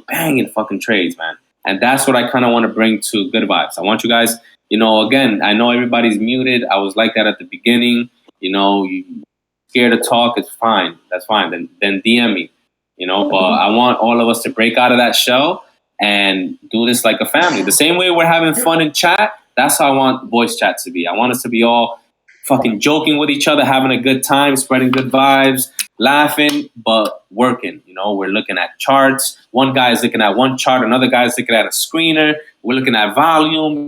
fucking trades, man. And that's what I kind of want to bring to Good Vibes. I want you guys, again, I know everybody's muted. I was like that at the beginning. You scared to talk, it's fine. That's fine. Then DM me, but I want all of us to break out of that shell and do this like a family. The same way we're having fun in chat, that's how I want voice chat to be. I want us to be all fucking joking with each other, having a good time, spreading good vibes, laughing, but working. We're looking at charts. One guy is looking at one chart, another guy is looking at a screener. We're looking at volume,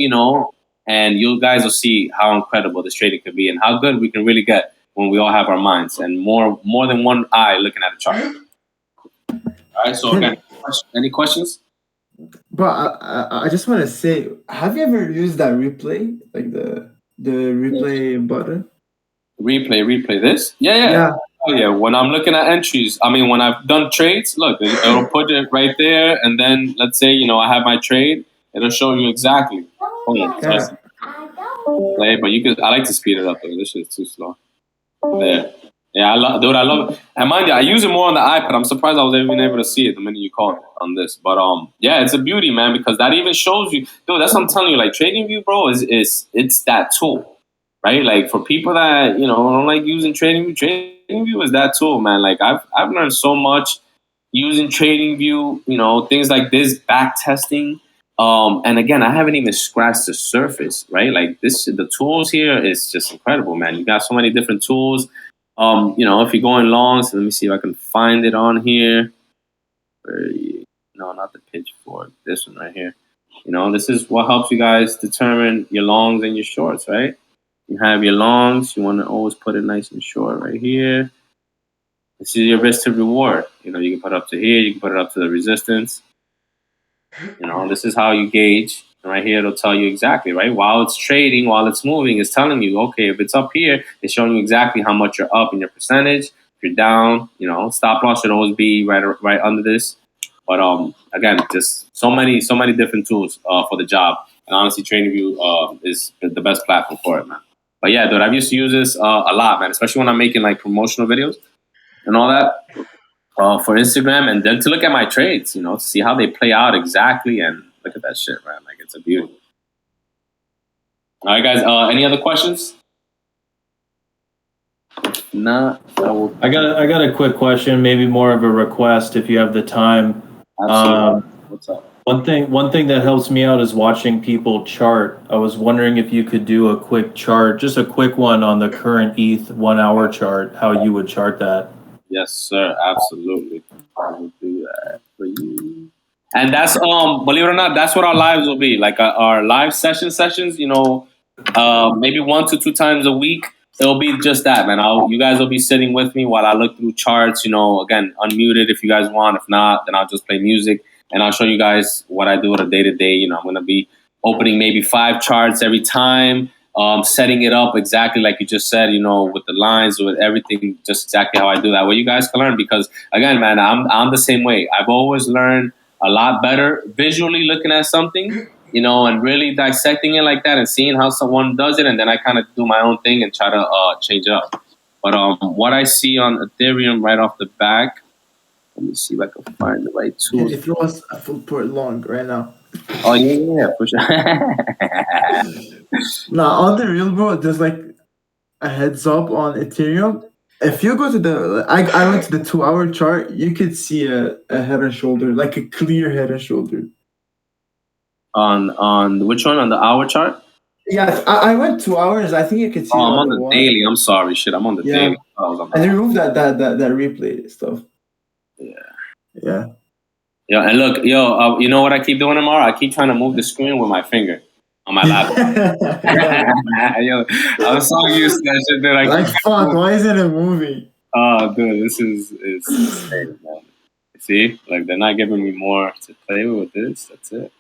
and you guys will see how incredible this trading could be and how good we can really get when we all have our minds and more than one eye looking at a chart. All right, so again, any questions? But I just want to say, have you ever used that replay, like the replay button? Replay this? Yeah. Oh yeah, when I'm looking at entries, I mean, when I've done trades, look, it'll put it right there, and then let's say I have my trade, it'll show you exactly. Hold on, so Yeah. play, but I like to speed it up though. This shit's too slow. There, yeah, I love it. And mind you, I use it more on the iPad. I'm surprised I was even able to see it the minute you called on this. But yeah, it's a beauty, man, because that even shows you, dude. That's what I'm telling you. Like TradingView, bro, is it's that tool, right? Like for people that don't like using TradingView, TradingView is that tool, man. Like I've learned so much using TradingView, things like this, back testing. And again, I haven't even scratched the surface, right? Like the tools here is just incredible, man. You got so many different tools. If you're going long, so let me see if I can find it on here. No, not the pitchfork. This one right here. This is what helps you guys determine your longs and your shorts, right? You have your longs. You want to always put it nice and short right here. This is your risk to reward. You can put it up to here. You can put it up to the resistance. This is how you gauge. And right here, it'll tell you exactly, right? While it's trading, while it's moving, it's telling you, okay, if it's up here, it's showing you exactly how much you're up in your percentage. If you're down, stop loss should always be right under this. But again, just so many different tools for the job. And honestly, TradingView is the best platform for it, man. But yeah, dude, I've used to use this a lot, man, especially when I'm making like promotional videos and all that for Instagram, and then to look at my trades, to see how they play out exactly, and look at that shit, man. Like it's a beauty. All right, guys. Any other questions? Nah. I got a quick question, maybe more of a request if you have the time. Absolutely. What's up? One thing that helps me out is watching people chart. I was wondering if you could do a quick chart, just a quick one on the current ETH 1 hour chart, how you would chart that. Yes, sir. Absolutely. I will do that for you. And that's believe it or not, that's what our lives will be. Like our live sessions, maybe 1 to 2 times a week. It'll be just that, man. You guys will be sitting with me while I look through charts, again, unmuted if you guys want. If not, then I'll just play music and I'll show you guys what I do on a day-to-day. I'm going to be opening maybe 5 charts every time, setting it up exactly like you just said, with the lines, with everything, just exactly how I do that. Well, you guys can learn because, again, man, I'm the same way. I've always learned a lot better visually looking at something, and really dissecting it like that and seeing how someone does it. And then I kind of do my own thing and try to change it up. But what I see on Ethereum right off the back, let me see if I can find the right tool. Can you throw us a full port long right now? Oh, yeah, for sure. Now, on the real, bro, there's like a heads up on Ethereum. If you go to I went to the 2 hour chart, you could see a head and shoulder, like a clear head and shoulder. On which one? On the hour chart? Yeah, I went 2 hours. I think you could see. Oh, I'm on the daily. I'm sorry, shit. I'm on the daily. And they removed that replay stuff. Yeah. Yeah, and look, you know what I keep doing tomorrow? I keep trying to move the screen with my finger on my laptop. Yo, I'm so used to that shit, dude. Like, fuck, why is it a movie? Oh, dude, it's insane, man. See? Like, they're not giving me more to play with this. That's it.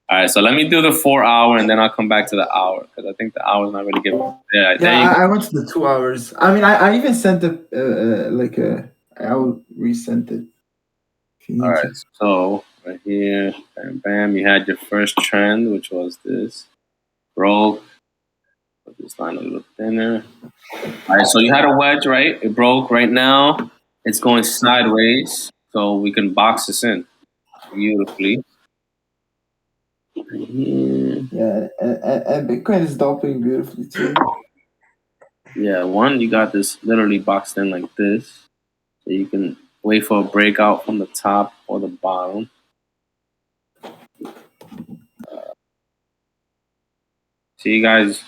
All right, so let me do the 4 hour, and then I'll come back to the hour, because I think the hour's not really giving me. Yeah, I went to the 2 hours. I mean, I even sent I will resend it. All right, so right here, bam, bam, you had your first trend, which was this. Broke. Put this line a little thinner. All right, so you had a wedge, right? It broke. Right now, it's going sideways, so we can box this in beautifully. Right here. Yeah, and Bitcoin is doubling beautifully too. Yeah, you got this literally boxed in like this, so you can wait for a breakout from the top or the bottom. So you guys,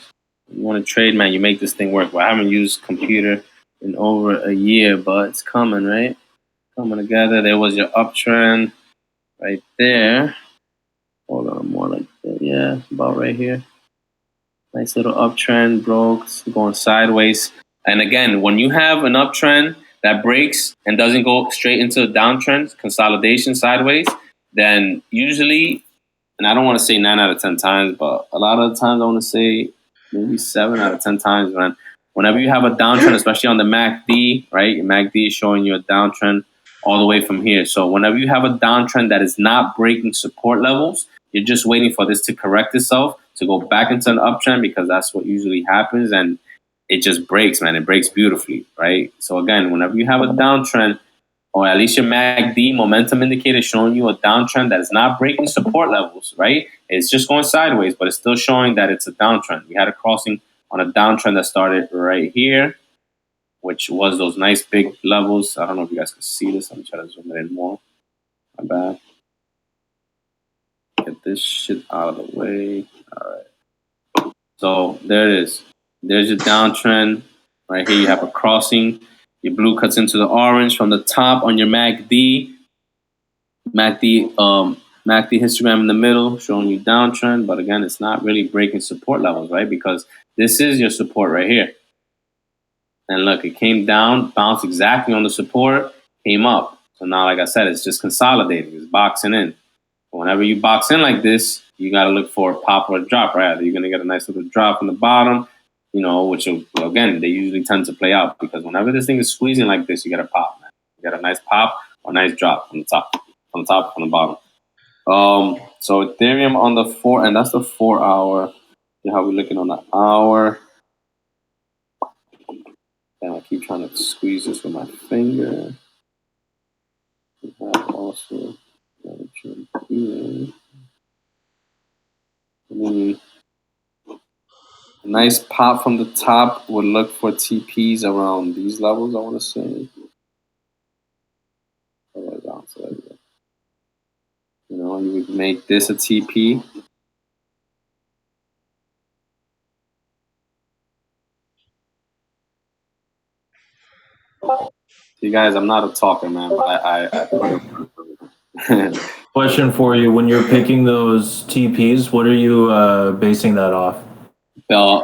you want to trade, man, you make this thing work. Well, I haven't used computer in over a year, but it's coming, right? Coming together. There was your uptrend right there. Hold on, more like that. Yeah, about right here. Nice little uptrend, broke, going sideways. And again, when you have an uptrend that breaks and doesn't go straight into a downtrend, consolidation sideways, then usually, and I don't want to say 9 out of 10 times, but a lot of the times I want to say maybe 7 out of 10 times, man. whenever you have a downtrend, especially on the MACD, right? Your MACD is showing you a downtrend all the way from here. So whenever you have a downtrend that is not breaking support levels, you're just waiting for this to correct itself, to go back into an uptrend, because that's what usually happens. And it just breaks, man. It breaks beautifully, right? So again, whenever you have a downtrend, or at least your MACD momentum indicator showing you a downtrend that is not breaking support levels, right? It's just going sideways, but it's still showing that it's a downtrend. We had a crossing on a downtrend that started right here, which was those nice big levels. I don't know if you guys can see this. I'm trying to zoom it in more. My bad. Get this shit out of the way. All right. So there it is. There's your downtrend. Right here you have a crossing. Your blue cuts into the orange from the top on your MACD. MACD histogram in the middle showing you downtrend. But again, it's not really breaking support levels, right? Because this is your support right here. And look, it came down, bounced exactly on the support, came up. So now, like I said, it's just consolidating. It's boxing in. Whenever you box in like this, you got to look for a pop or a drop, right? Either you're going to get a nice little drop from the bottom, you know, which, will, again, they usually tend to play out, because whenever this thing is squeezing like this, you get a pop, man. You get a nice pop or a nice drop from the top, from the bottom. So Ethereum on the 4, and that's the 4 hour. See how we're looking on the hour. And I keep trying to squeeze this with my finger. We have also a nice pop from the top. Would look for TPs around these levels, I want to say. You know, you would make this a TP. You guys, I'm not a talker, man, but I Question for you: when you're picking those TPs, what are you basing that off?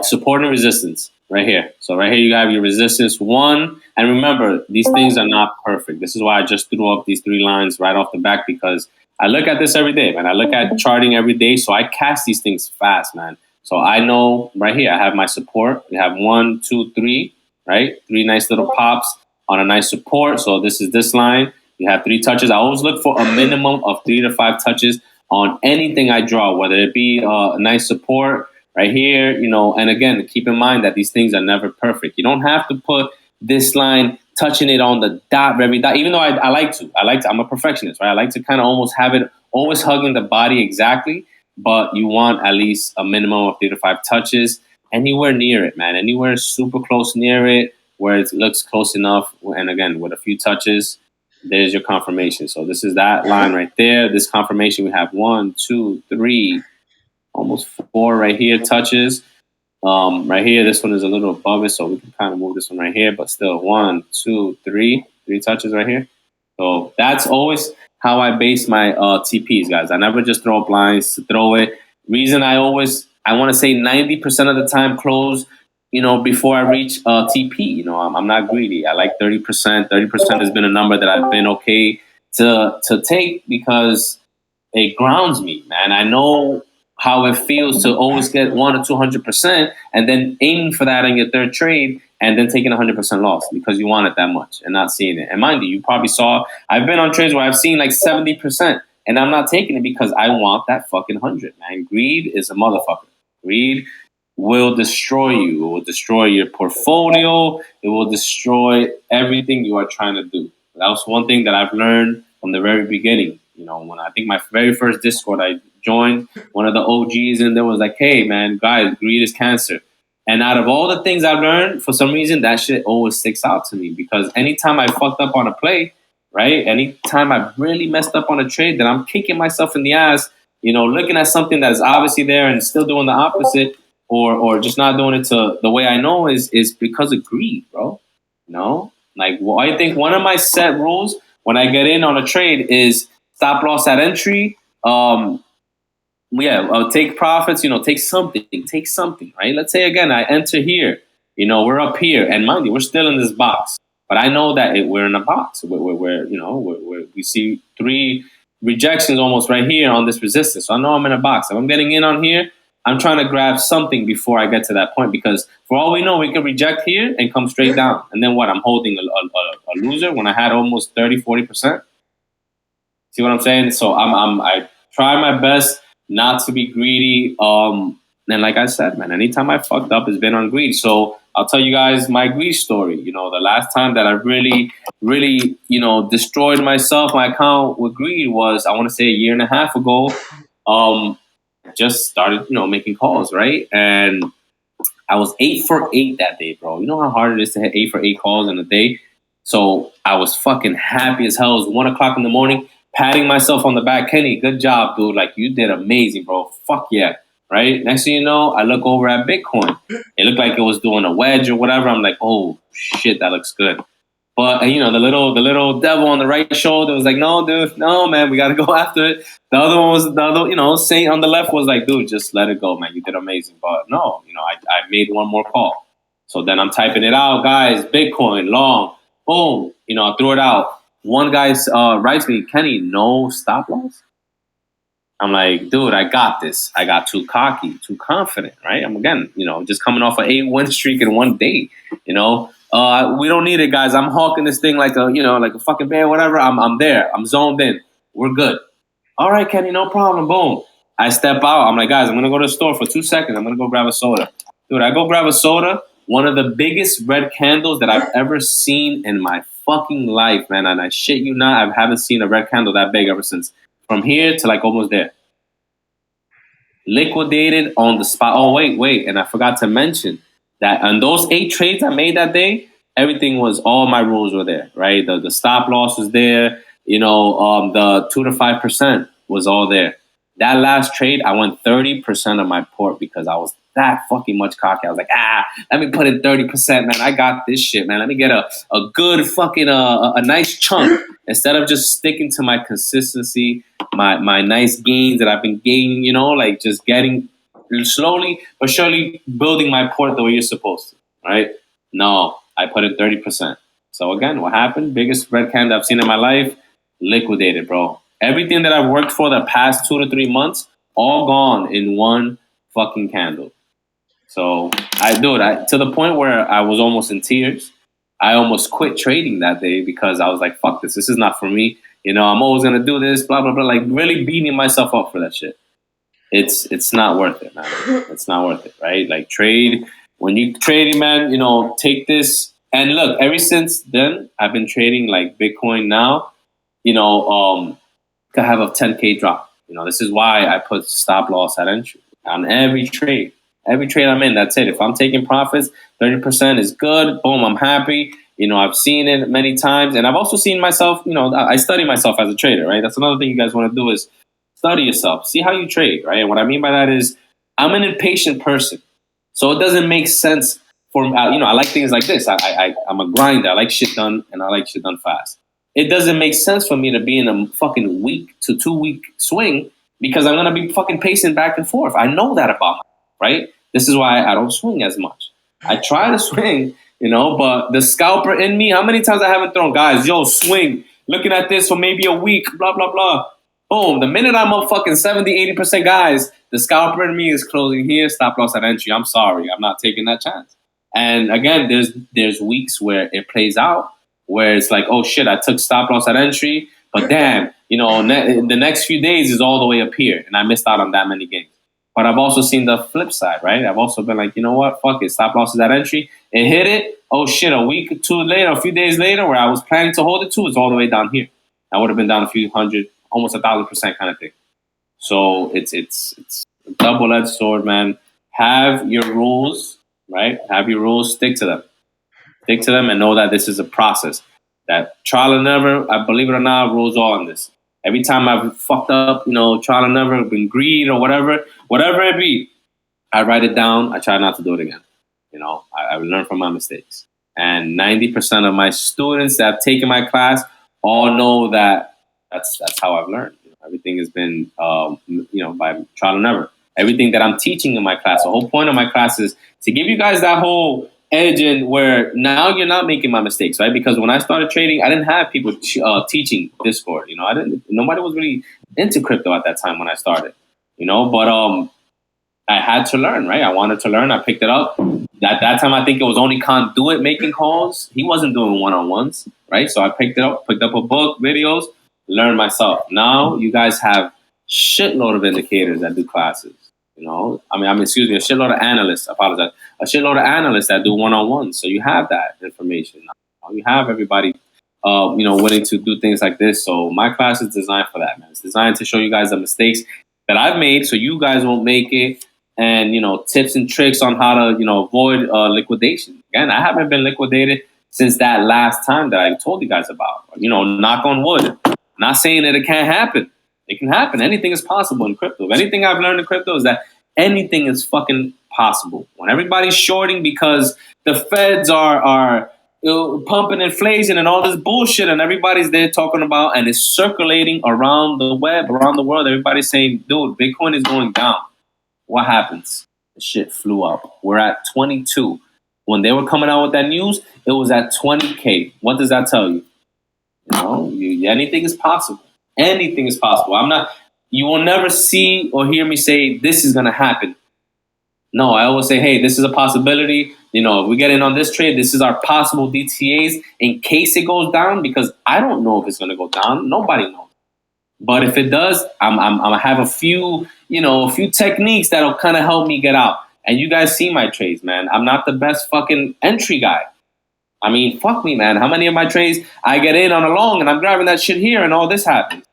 Support and resistance right here. So right here you have your resistance 1. And remember, these things are not perfect. This is why I just threw up these 3 lines right off the back, because I look at this every day, man. I look at charting every day. So I cast these things fast, man. So I know right here, I have my support. We have 1, 2, 3, right? 3 nice little pops on a nice support. So this is this line. You have 3 touches. I always look for a minimum of 3 to 5 touches on anything I draw, whether it be a nice support right here, you know. And again, keep in mind that these things are never perfect. You don't have to put this line touching it on the dot, every dot, even though I like to. I'm a perfectionist, right? I like to kind of almost have it always hugging the body exactly, but you want at least a minimum of 3 to 5 touches anywhere near it, man. Anywhere super close near it where it looks close enough. And again, with a few touches, there's your confirmation. So this is that line right there. This confirmation, we have 1, 2, 3, almost 4 right here touches. Right here, this one is a little above it, so we can kind of move this one right here, but still 1, 2, 3 touches right here. So that's always how I base my TPs, guys. I never just throw up lines to throw it. Reason I want to say 90% of the time close, you know, before I reach TP. You know, I'm not greedy. I like 30%. 30% has been a number that I've been okay to take, because it grounds me, man. I know how it feels to always get 1 or 200% and then aiming for that on your third trade and then taking 100% loss because you want it that much and not seeing it. And mind you probably saw, I've been on trades where I've seen like 70% and I'm not taking it because I want that fucking 100, man. Greed is a motherfucker. Greed will destroy you. It will destroy your portfolio. It will destroy everything you are trying to do. That was one thing that I've learned from the very beginning. You know, when I think my very first Discord I joined, one of the OGs in there was like, hey, man, guys, greed is cancer. And out of all the things I've learned, for some reason, that shit always sticks out to me, because anytime I fucked up on a play, right, anytime I really messed up on a trade, then I'm kicking myself in the ass, you know, looking at something that is obviously there and still doing the opposite, or just not doing it to the way I know is because of greed, bro. You know, like, well, I think one of my set rules when I get in on a trade is stop loss at entry. Take profits, you know, take something, right? Let's say, again, I enter here, you know, we're up here, and mind you, we're still in this box, but I know that we're in a box. We see 3 rejections almost right here on this resistance. So I know I'm in a box. If I'm getting in on here, I'm trying to grab something before I get to that point, because for all we know, we could reject here and come straight down. And then what? I'm holding a loser when I had almost 30, 40%. See what I'm saying? So I try my best not to be greedy. And like I said, man, anytime I fucked up, it's been on greed. So I'll tell you guys my greed story. You know, the last time that I really, you know, destroyed myself, my account with greed was, I want to say, a year and a half ago. Just started, you know, making calls, right? And I was 8 for 8 that day, bro. You know how hard it is to hit 8 for 8 calls in a day? So I was fucking happy as hell. It was 1 o'clock in the morning, patting myself on the back. Kenny, good job, dude. Like, you did amazing, bro. Fuck yeah. Right? Next thing you know, I look over at Bitcoin. It looked like it was doing a wedge or whatever. I'm like, oh shit, that looks good. But you know, the little devil on the right shoulder was like, no, dude, no, man, we gotta go after it. The other one was you know, Saint on the left was like, dude, just let it go, man. You did amazing. But no, you know, I made one more call. So then I'm typing it out, guys, Bitcoin, long, boom, you know, I threw it out. One guy writes me, Kenny, no stop loss? I'm like, dude, I got this. I got too cocky, too confident, right? I'm, again, you know, just coming off an 8-win streak in one day, you know. We don't need it, guys. I'm hawking this thing like a fucking bear, whatever. I'm there. I'm zoned in. We're good. All right, Kenny, no problem. Boom. I step out. I'm like, guys, I'm going to go to the store for 2 seconds. I'm going to go grab a soda. Dude, I go grab a soda. One of the biggest red candles that I've ever seen in my fucking life, man. And I shit you not, I haven't seen a red candle that big ever since. From here to like almost there. Liquidated on the spot. Oh, wait. And I forgot to mention that on those 8 trades I made that day, everything was, all my rules were there, right? The stop loss was there. You know, the 2 to 5% was all there. That last trade, I went 30% of my port because I was that fucking much cocky. I was like, let me put in 30%, man. I got this shit, man. Let me get a good fucking, a nice chunk instead of just sticking to my consistency, my nice gains that I've been gaining, you know, like just getting slowly but surely building my port the way you're supposed to, right? No, I put in 30%. So again, what happened? Biggest red candle I've seen in my life, liquidated, bro. Everything that I've worked for the past 2 to 3 months, all gone in one fucking candle. So to the point where I was almost in tears. I almost quit trading that day because I was like, fuck this. This is not for me. You know, I'm always going to do this, blah, blah, blah. Like really beating myself up for that shit. It's not worth it, man. It's not worth it, right? Like trade. When you trading, man, you know, take this. And look, ever since then, I've been trading like Bitcoin now, you know, to have a 10K drop. You know, this is why I put stop loss at entry on every trade. Every trade I'm in, that's it. If I'm taking profits, 30% is good. Boom, I'm happy. You know, I've seen it many times. And I've also seen myself, you know, I study myself as a trader, right? That's another thing you guys want to do is study yourself. See how you trade, right? And what I mean by that is I'm an impatient person. So it doesn't make sense for me. You know, I like things like this. I'm a grinder. I like shit done, and I like shit done fast. It doesn't make sense for me to be in a fucking week to 2 week swing because I'm going to be fucking pacing back and forth. I know that about myself, right? This is why I don't swing as much. I try to swing, you know, but the scalper in me, how many times I haven't thrown, guys, yo, swing, looking at this for maybe a week, blah, blah, blah. Boom, the minute I'm up fucking 70, 80%, guys, the scalper in me is closing here, stop loss at entry. I'm sorry, I'm not taking that chance. And again, there's weeks where it plays out, where it's like, oh shit, I took stop loss at entry, but damn, you know, the next few days is all the way up here, and I missed out on that many games. But I've also seen the flip side, right? I've also been like, you know what? Fuck it. Stop losses at entry. It hit it. Oh, shit. A week or two later, a few days later, where I was planning to hold it to, it's all the way down here. I would have been down a few hundred, almost 1,000% kind of thing. So it's a double-edged sword, man. Have your rules, right? Have your rules. Stick to them. Stick to them and know that this is a process. That trial and error, I believe it or not, rules all in this. Every time I've fucked up, you know, trial and error, been greed or whatever it be, I write it down. I try not to do it again. You know, I learn from my mistakes. And 90% of my students that have taken my class all know that that's how I've learned. You know, everything has been, you know, by trial and error. Everything that I'm teaching in my class, the whole point of my class is to give you guys that whole edge in where now you're not making my mistakes, right? Because when I started trading, I didn't have people teaching Discord. You know, nobody was really into crypto at that time when I started. You know, but I had to learn, right? I wanted to learn. I picked it up. At that time, I think it was only Conduit making calls. He wasn't doing one-on-ones, right? So I picked up a book, videos, learned myself. Now you guys have shitload of indicators that do classes. You know, excuse me, a shitload of analysts. I apologize. A shitload of analysts that do one-on-ones. So you have that information now. You have everybody, willing to do things like this. So my class is designed for that, man. It's designed to show you guys the mistakes that I've made, so you guys won't make it. And, tips and tricks on how to, avoid liquidation. Again, I haven't been liquidated since that last time that I told you guys about. Knock on wood. I'm not saying that it can't happen. It can happen. Anything is possible in crypto. Anything I've learned in crypto is that anything is fucking possible. When everybody's shorting because the feds are pumping inflation and all this bullshit, and everybody's there talking about, and it's circulating around the web, around the world. Everybody's saying, dude, Bitcoin is going down. What happens? The shit flew up. We're at 22. When they were coming out with that news, it was at 20K. What does that tell you? Anything is possible. Anything is possible. You will never see or hear me say this is going to happen. No, I always say, hey, this is a possibility. If we get in on this trade, this is our possible DTAs in case it goes down, because I don't know if it's going to go down. Nobody knows. But if it does, I'm gonna have a few techniques that'll kind of help me get out. And you guys see my trades, man. I'm not the best fucking entry guy. I mean, fuck me, man. How many of my trades I get in on a long and I'm grabbing that shit here and all this happens,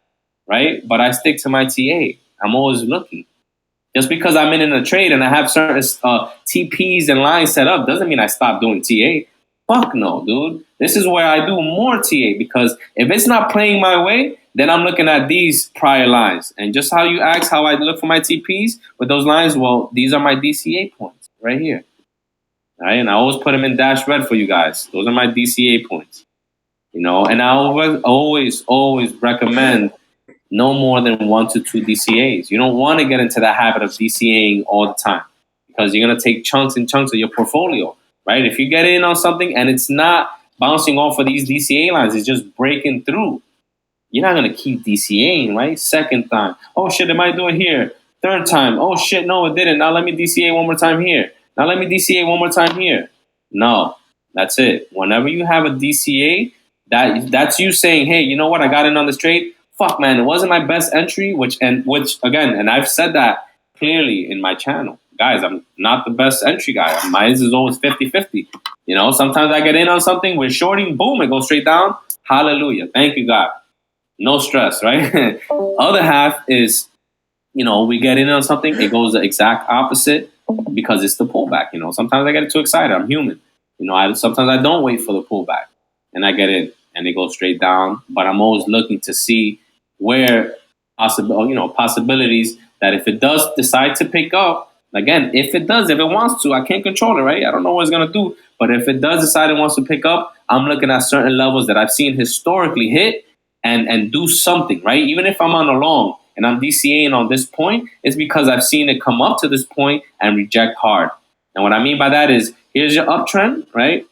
right? But I stick to my TA. I'm always looking. Just because I'm in a trade and I have certain TPs and lines set up doesn't mean I stop doing TA. Fuck no, dude. This is where I do more TA, because if it's not playing my way, then I'm looking at these prior lines. And just how you ask how I look for my TPs with those lines, well, these are my DCA points right here. All right? And I always put them in dash red for you guys. Those are my DCA points. And I always recommend no more than 1 to 2 DCAs. You don't want to get into that habit of DCAing all the time, because you're going to take chunks and chunks of your portfolio, right? If you get in on something and it's not bouncing off of these DCA lines, it's just breaking through, you're not going to keep DCAing, right? Second time. Oh, shit, am I doing here? Third time. Oh, shit, no, it didn't. Now let me DCA one more time here. Now let me DCA one more time here. No, that's it. Whenever you have a DCA, that's you saying, hey, you know what? I got in on this trade. Fuck, man, it wasn't my best entry, which again, and I've said that clearly in my channel. Guys, I'm not the best entry guy. Mine is always 50-50. Sometimes I get in on something, we're shorting, boom, it goes straight down. Hallelujah. Thank you, God. No stress, right? Other half is, we get in on something, it goes the exact opposite because it's the pullback. Sometimes I get too excited. I'm human. Sometimes I don't wait for the pullback and I get in and it goes straight down. But I'm always looking to see where possibilities that if it does decide to pick up, again, if it wants to, I can't control it, right? I don't know what it's going to do. But if it does decide it wants to pick up, I'm looking at certain levels that I've seen historically hit and do something, right? Even if I'm on a long and I'm DCAing on this point, it's because I've seen it come up to this point and reject hard. And what I mean by that is, here's your uptrend, right?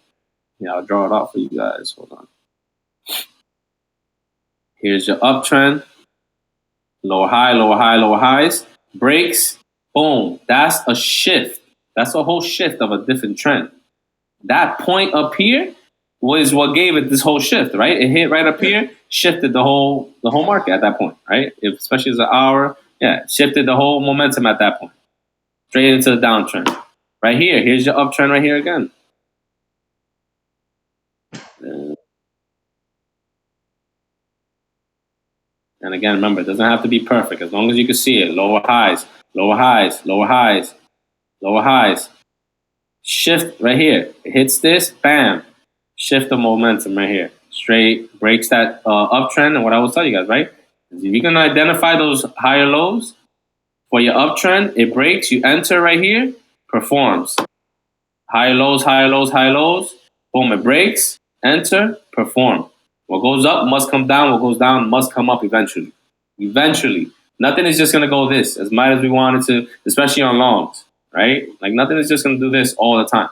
Yeah, I'll draw it out for you guys. Hold on. Here's your uptrend. Lower high, lower high, lower highs. Breaks. Boom. That's a shift. That's a whole shift of a different trend. That point up here was what gave it this whole shift, right? It hit right up here, shifted the whole market at that point, right? Especially as an hour, shifted the whole momentum at that point. Straight into the downtrend. Right here. Here's your uptrend right here again. And again, remember, it doesn't have to be perfect. As long as you can see it. Lower highs, lower highs, lower highs, lower highs. Shift right here. It hits this, bam. Shift the momentum right here. Straight, breaks that uptrend. And what I will tell you guys, right? If you can identify those higher lows for your uptrend, it breaks, you enter right here, performs. Higher lows, higher lows, higher lows. Boom, it breaks, enter, perform. What goes up must come down. What goes down must come up eventually. Eventually. Nothing is just going to go this as much as we wanted to, especially on longs, right? Like nothing is just going to do this all the time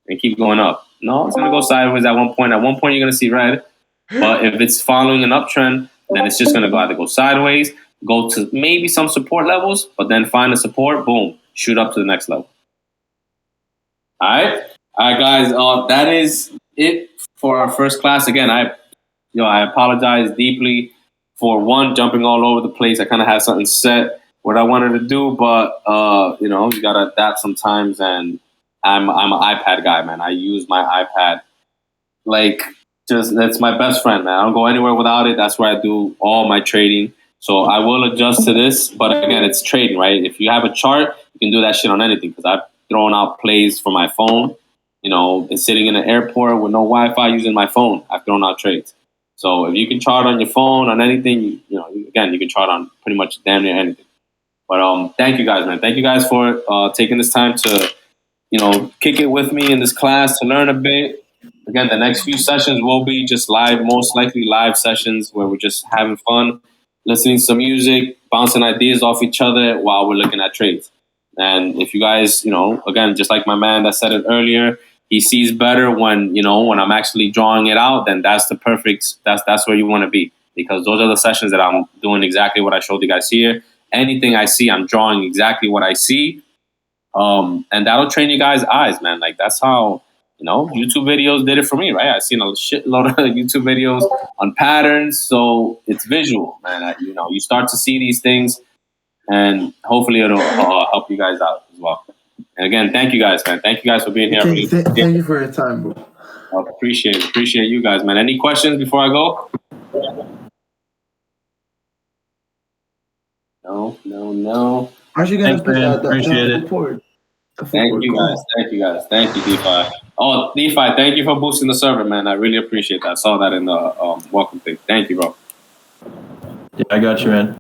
and keep going up. No, it's going to go sideways at one point. At one point, you're going to see red. But if it's following an uptrend, then it's just going to either go sideways, go to maybe some support levels, but then find a support, boom, shoot up to the next level. All right, guys. That is it for our first class. Again, I apologize deeply for jumping all over the place. I kind of had something set what I wanted to do, but you gotta adapt sometimes. And I'm an iPad guy, man. I use my iPad that's my best friend, man. I don't go anywhere without it. That's where I do all my trading. So I will adjust to this, but again, it's trading, right? If you have a chart, you can do that shit on anything. Because I've thrown out plays for my phone, and sitting in an airport with no Wi-Fi using my phone. I've thrown out trades. So if you can chart on your phone on anything, you can chart on pretty much damn near anything. But thank you guys, man. Thank you guys for taking this time to, kick it with me in this class to learn a bit. Again, the next few sessions will be just live, most likely live sessions where we're just having fun, listening to some music, bouncing ideas off each other while we're looking at trades. And if you guys, again, just like my man that said it earlier, he sees better when I'm actually drawing it out, then that's the perfect, that's where you want to be. Because those are the sessions that I'm doing exactly what I showed you guys here. Anything I see, I'm drawing exactly what I see. And that'll train you guys' eyes, man. Like, that's how, YouTube videos did it for me, right? I've seen a shitload of YouTube videos on patterns. So it's visual, man. You start to see these things, and hopefully it'll help you guys out as well. And again, thank you guys, man. Thank you guys for being here. Okay, thank you for your time, bro. I appreciate you guys, man. Any questions before I go? No. Aren't you gonna Thanks, man. Appreciate it. report? Thank you guys. Thank you, DeFi. Oh, DeFi, thank you for boosting the server, man. I really appreciate that. I saw that in the welcome thing. Thank you, bro. Yeah, I got you, man.